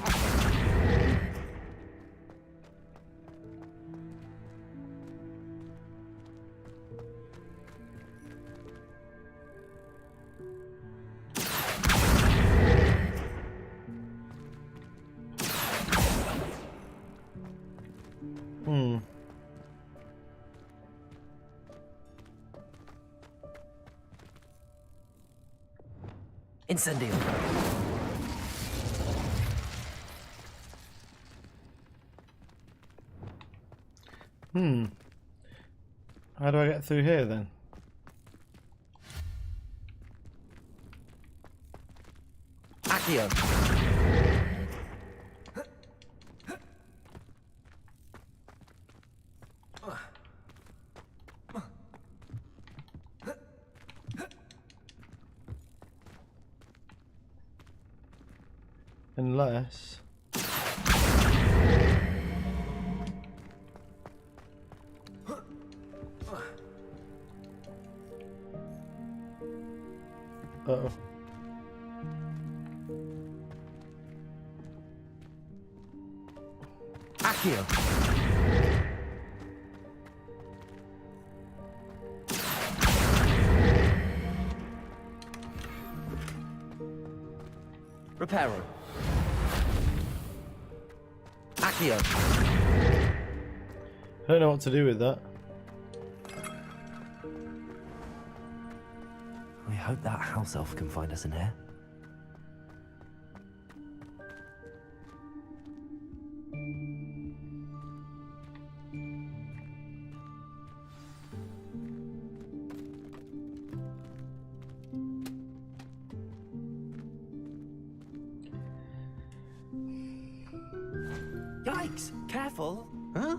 Incendio. How do I get through here then? Accio. Unless... Uh-oh. Accio. Reparo. Accio. I don't know what to do with that. I hope that house elf can find us in here. Yikes! Careful! Huh?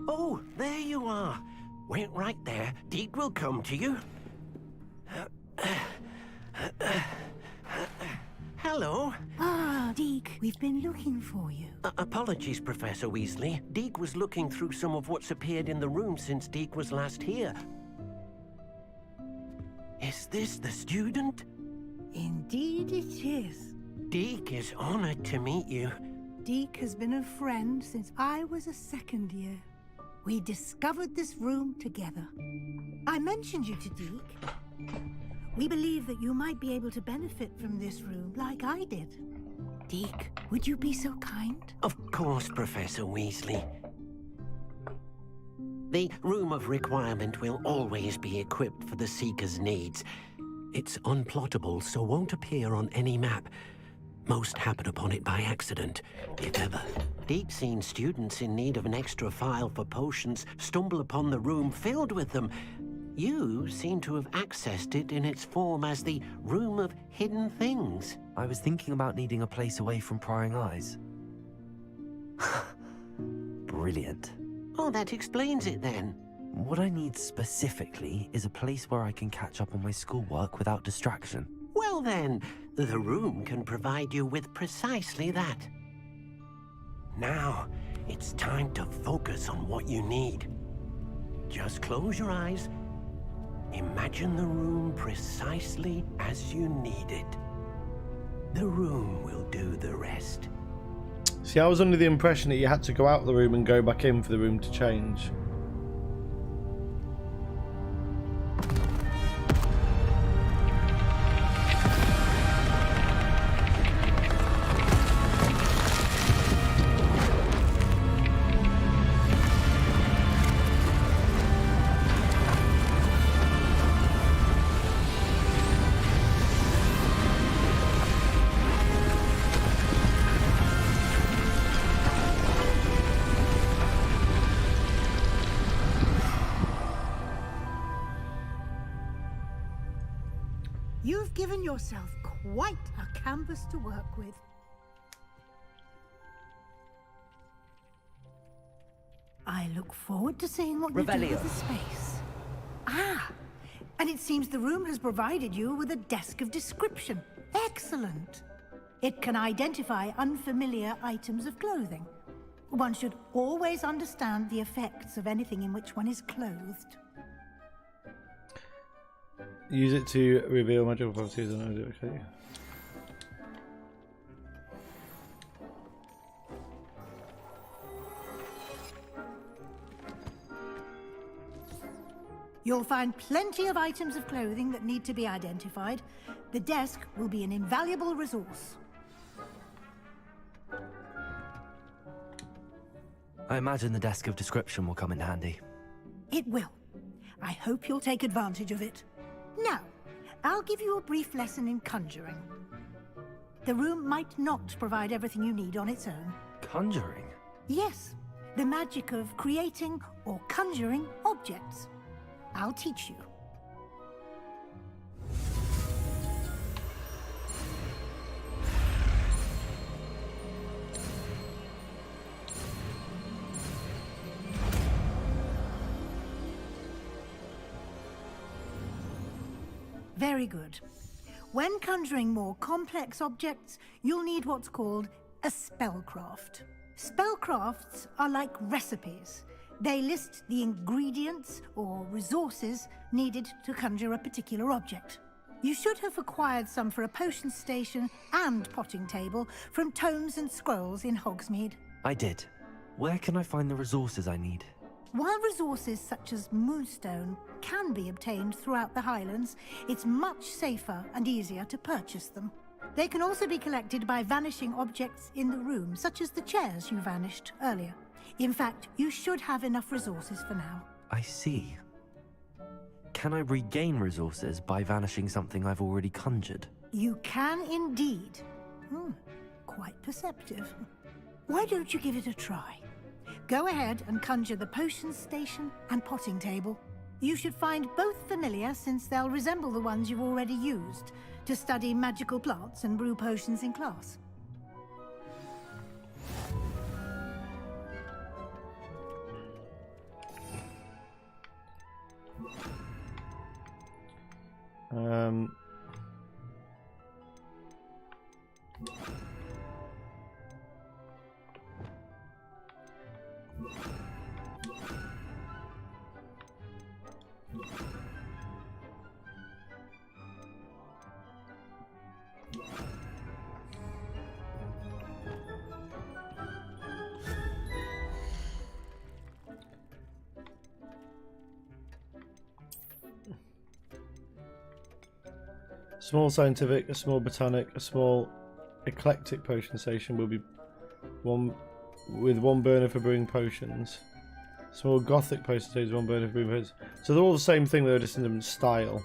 Oh, there you are. Wait right there. Deke will come to you. Hello. Ah, Deke, we've been looking for you. Apologies, Professor Weasley. Deke was looking through some of what's appeared in the room since Deke was last here. Is this the student? Indeed it is. Deke is honored to meet you. Deke has been a friend since I was a second year. We discovered this room together. I mentioned you to Deke. We believe that you might be able to benefit from this room like I did. Deke, would you be so kind? Of course, Professor Weasley. The Room of Requirement will always be equipped for the Seeker's needs. It's unplottable, so won't appear on any map. Most happen upon it by accident, if ever. Deke's seen students in need of an extra file for potions stumble upon the room filled with them. You seem to have accessed it in its form as the Room of Hidden Things. I was thinking about needing a place away from prying eyes. Brilliant. Oh, that explains it then. What I need specifically is a place where I can catch up on my schoolwork without distraction. Well then, the room can provide you with precisely that. Now, it's time to focus on what you need. Just close your eyes. Imagine the room precisely as you need it. The room will do the rest. See, I was under the impression that you had to go out of the room and go back in for the room to change. You've given yourself quite a canvas to work with. I look forward to seeing what you do with the space. Ah, and it seems the room has provided you with a desk of description. Excellent. It can identify unfamiliar items of clothing. One should always understand the effects of anything in which one is clothed. Use it to reveal magical properties and okay. You'll find plenty of items of clothing that need to be identified. The desk will be an invaluable resource. I imagine the desk of description will come in handy. It will. I hope you'll take advantage of it. Now, I'll give you a brief lesson in conjuring. The room might not provide everything you need on its own. Conjuring? Yes, the magic of creating or conjuring objects. I'll teach you. Very good. When conjuring more complex objects, you'll need what's called a spellcraft. Spellcrafts are like recipes. They list the ingredients or resources needed to conjure a particular object. You should have acquired some for a potion station and potting table from tomes and scrolls in Hogsmeade. I did. Where can I find the resources I need? While resources such as moonstone can be obtained throughout the Highlands, it's much safer and easier to purchase them. They can also be collected by vanishing objects in the room, such as the chairs you vanished earlier. In fact, you should have enough resources for now. I see. Can I regain resources by vanishing something I've already conjured? You can indeed. Quite perceptive. Why don't you give it a try? Go ahead and conjure the potion station and potting table. You should find both familiar, since they'll resemble the ones you've already used to study magical plants and brew potions in class. Small scientific, a small botanic, a small eclectic potion station will be one with one burner for brewing potions. Small gothic potion station, one burner for brewing potions. So they're all the same thing, they're just in different style.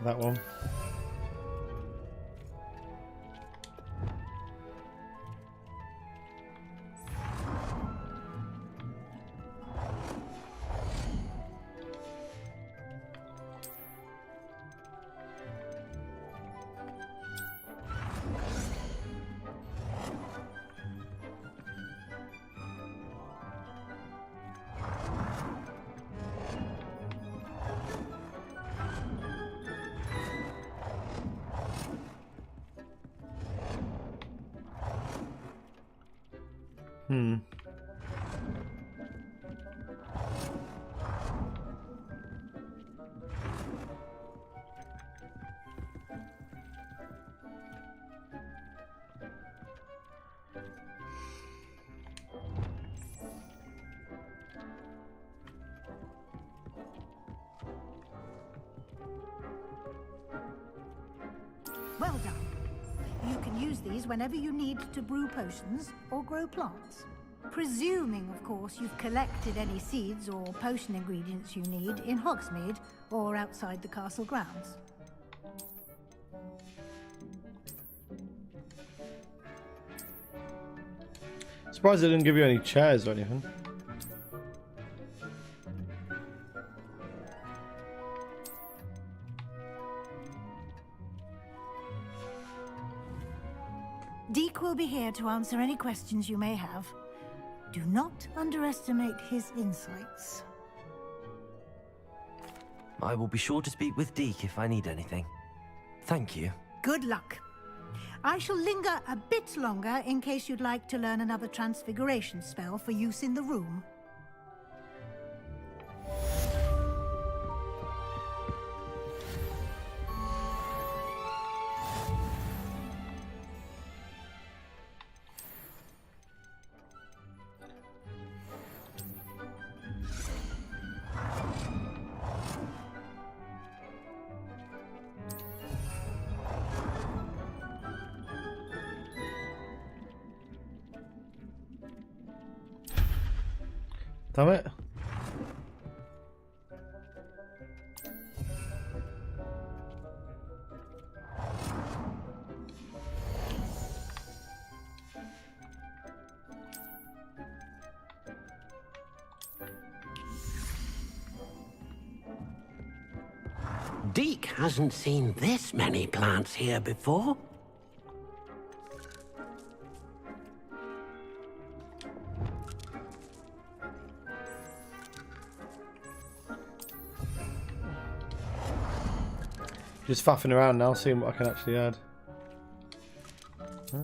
That one. Well done. You can use these whenever you need to brew potions or grow plants. Presuming, of course, you've collected any seeds or potion ingredients you need in Hogsmeade or outside the castle grounds. Surprised they didn't give you any chairs or anything. Deke will be here to answer any questions you may have. Do not underestimate his insights. I will be sure to speak with Deke if I need anything. Thank you. Good luck. I shall linger a bit longer in case you'd like to learn another transfiguration spell for use in the room. Damn it. Deke hasn't seen this many plants here before. Just faffing around now, seeing what I can actually add. Huh?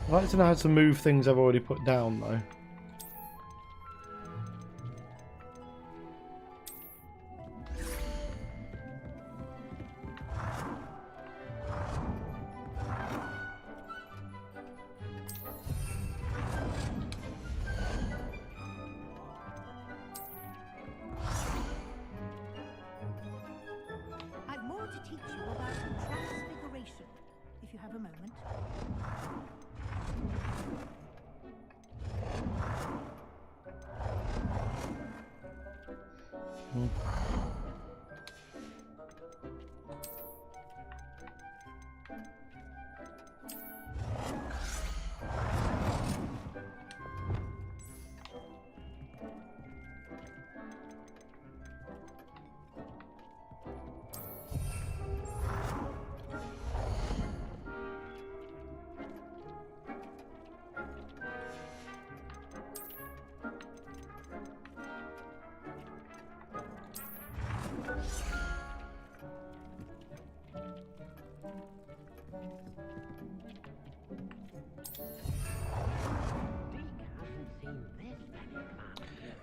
I'd like to know how to move things I've already put down though. I've more to teach you about transfiguration, if you have a moment.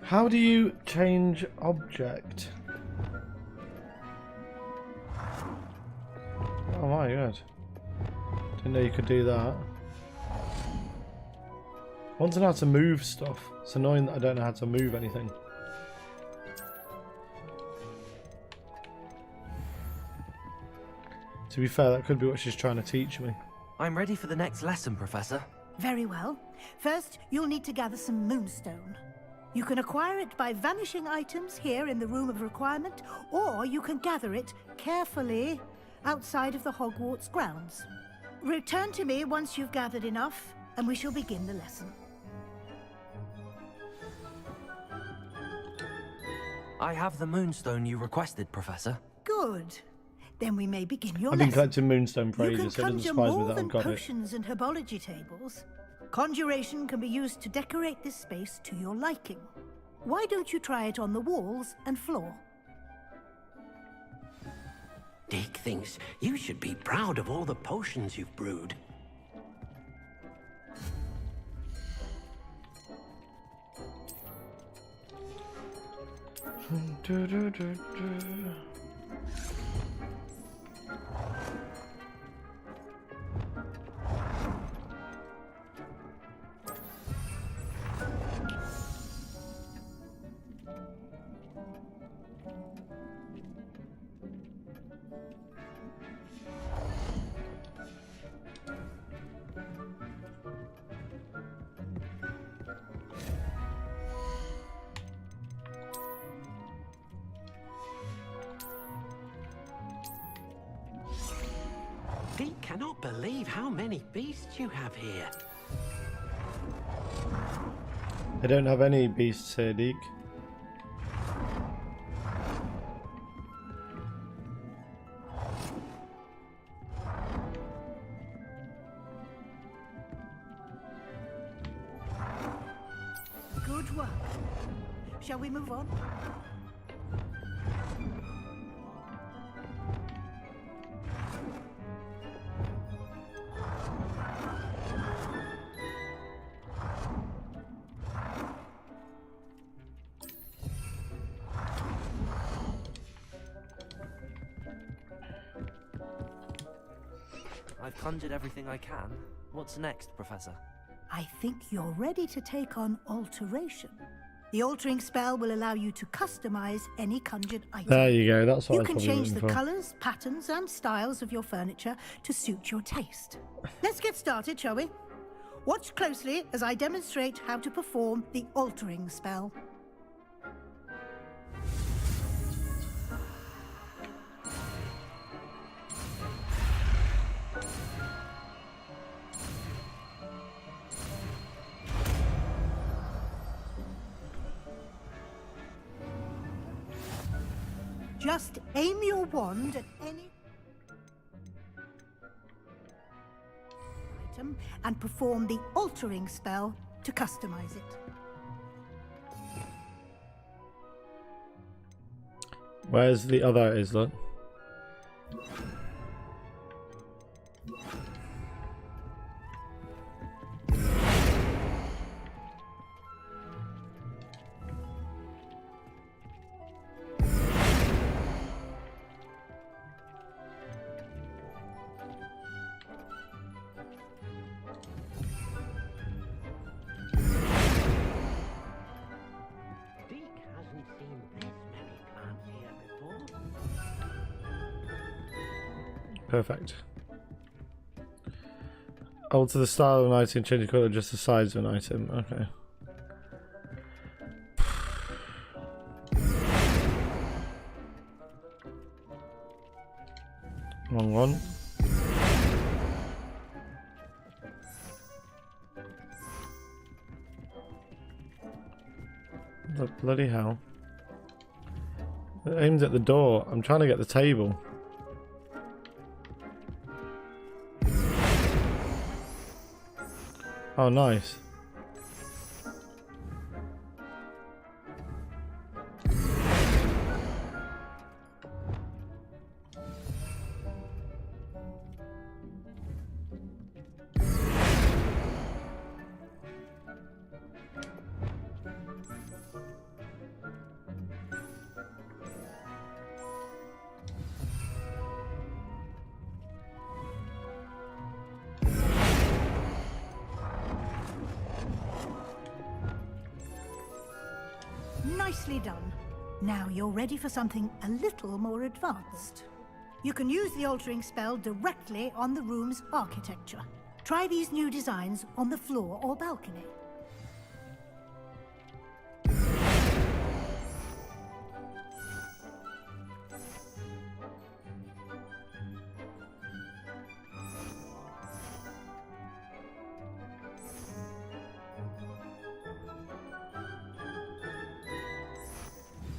How do you change object? Oh my god. Didn't know you could do that. I want to know how to move stuff. It's annoying that I don't know how to move anything. To be fair, that could be what she's trying to teach me. I'm ready for the next lesson, Professor. Very well. First, you'll need to gather some moonstone. You can acquire it by vanishing items here in the Room of Requirement, or you can gather it carefully outside of the Hogwarts grounds. Return to me once you've gathered enough, and we shall begin the lesson. I have the moonstone you requested, Professor. Good. Then we may begin your I've been lesson. collecting moonstone for You can ages, so it doesn't conjure surprise me more that than I've got it. potions and herbology tables. Conjuration can be used to decorate this space to your liking. Why don't you try it on the walls and floor? Deke thinks you should be proud of all the potions you've brewed. Deke cannot believe how many beasts you have here. I don't have any beasts here, Deke. Good work. Shall we move on? I've conjured everything I can. What's next, Professor? I think you're ready to take on alteration. The altering spell will allow you to customize any conjured item. There you go, that's what I You was can probably change the looking for. colors, patterns, and styles of your furniture to suit your taste. Let's get started, shall we? Watch closely as I demonstrate how to perform the altering spell. Just aim your wand at any item and perform the altering spell to customize it. Where's the other islet? Perfect. Alter the style of an item, change the colour, just the size of an item. Okay. Wrong one. The bloody hell. It aims at the door. I'm trying to get the table. Oh, nice. Nicely done. Now you're ready for something a little more advanced. You can use the altering spell directly on the room's architecture. Try these new designs on the floor or balcony.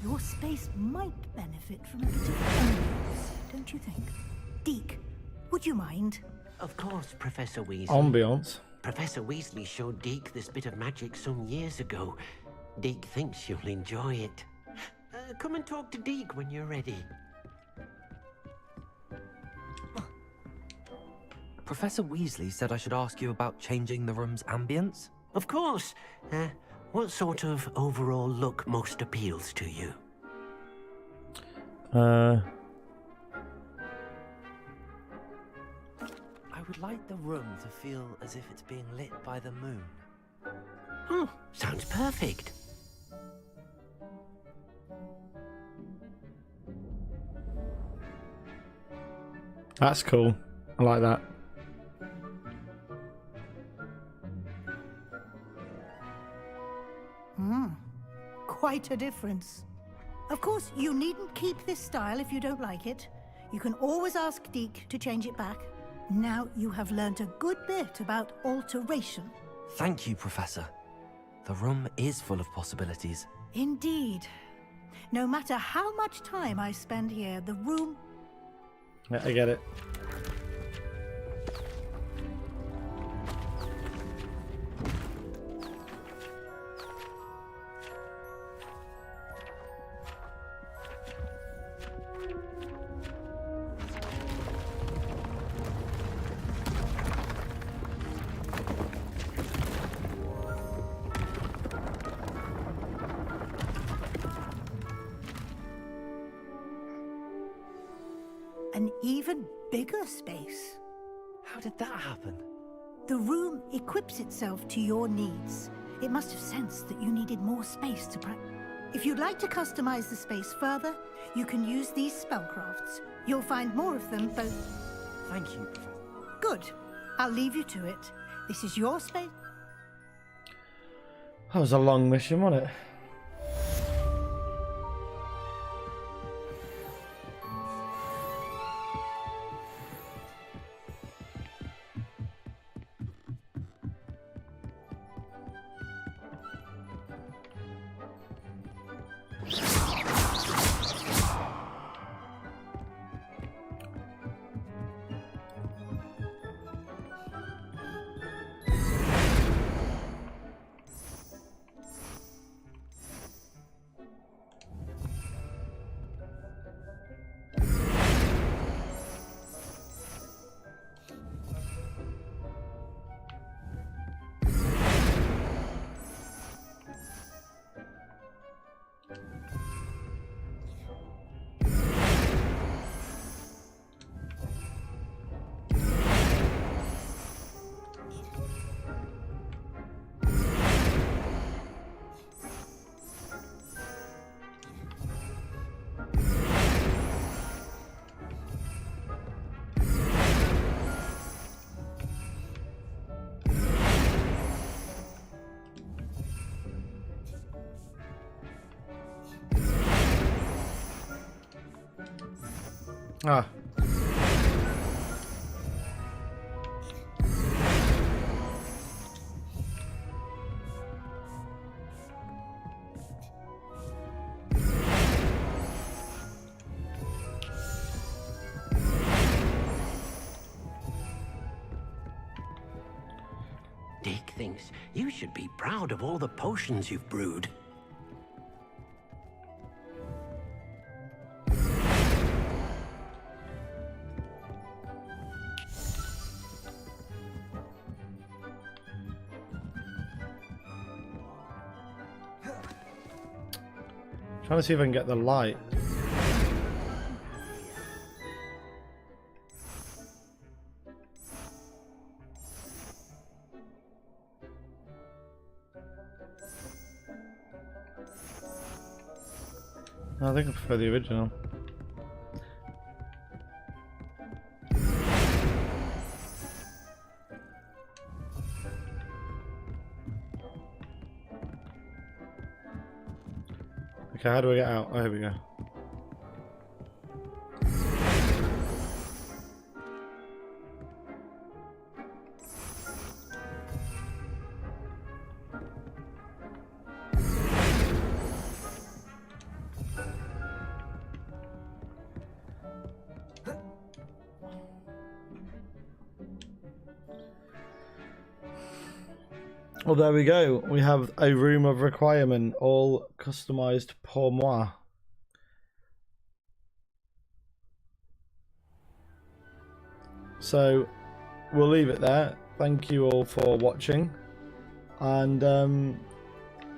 Your space might benefit from a bit of ambience, don't you think? Deke, would you mind? Of course, Professor Weasley. Ambiance. Professor Weasley showed Deke this bit of magic some years ago. Deke thinks you'll enjoy it. Come and talk to Deke when you're ready. Professor Weasley said I should ask you about changing the room's ambience? Of course. What sort of overall look most appeals to you? I would like the room to feel as if it's being lit by the moon. Oh, sounds perfect. That's cool. I like that. Quite a difference. Of course, you needn't keep this style if you don't like it. You can always ask Deke to change it back. Now you have learnt a good bit about alteration. Thank you, Professor. The room is full of possibilities. Indeed. No matter how much time I spend here, the room... Yeah, I get it. An even bigger space. How did that happen? The room equips itself to your needs. It must have sensed that you needed more space to practice. If you'd like to customize the space further, you can use these spellcrafts. You'll find more of them both... Thank you, Professor. Good. I'll leave you to it. This is your space. That was a long mission, wasn't it? Ah. Dick thinks you should be proud of all the potions you've brewed. Trying to see if I can get the light. No, I think I prefer the original. Okay, how do I get out? Oh, here we go. Well, there we go. We have a room of requirement, all customized pour moi. So we'll leave it there. Thank you all for watching, and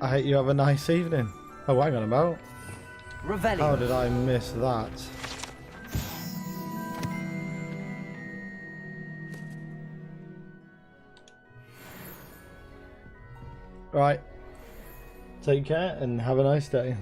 I hope you have a nice evening. Oh, hang on about. Revelio. How did I miss that? Right. Take care and have a nice day.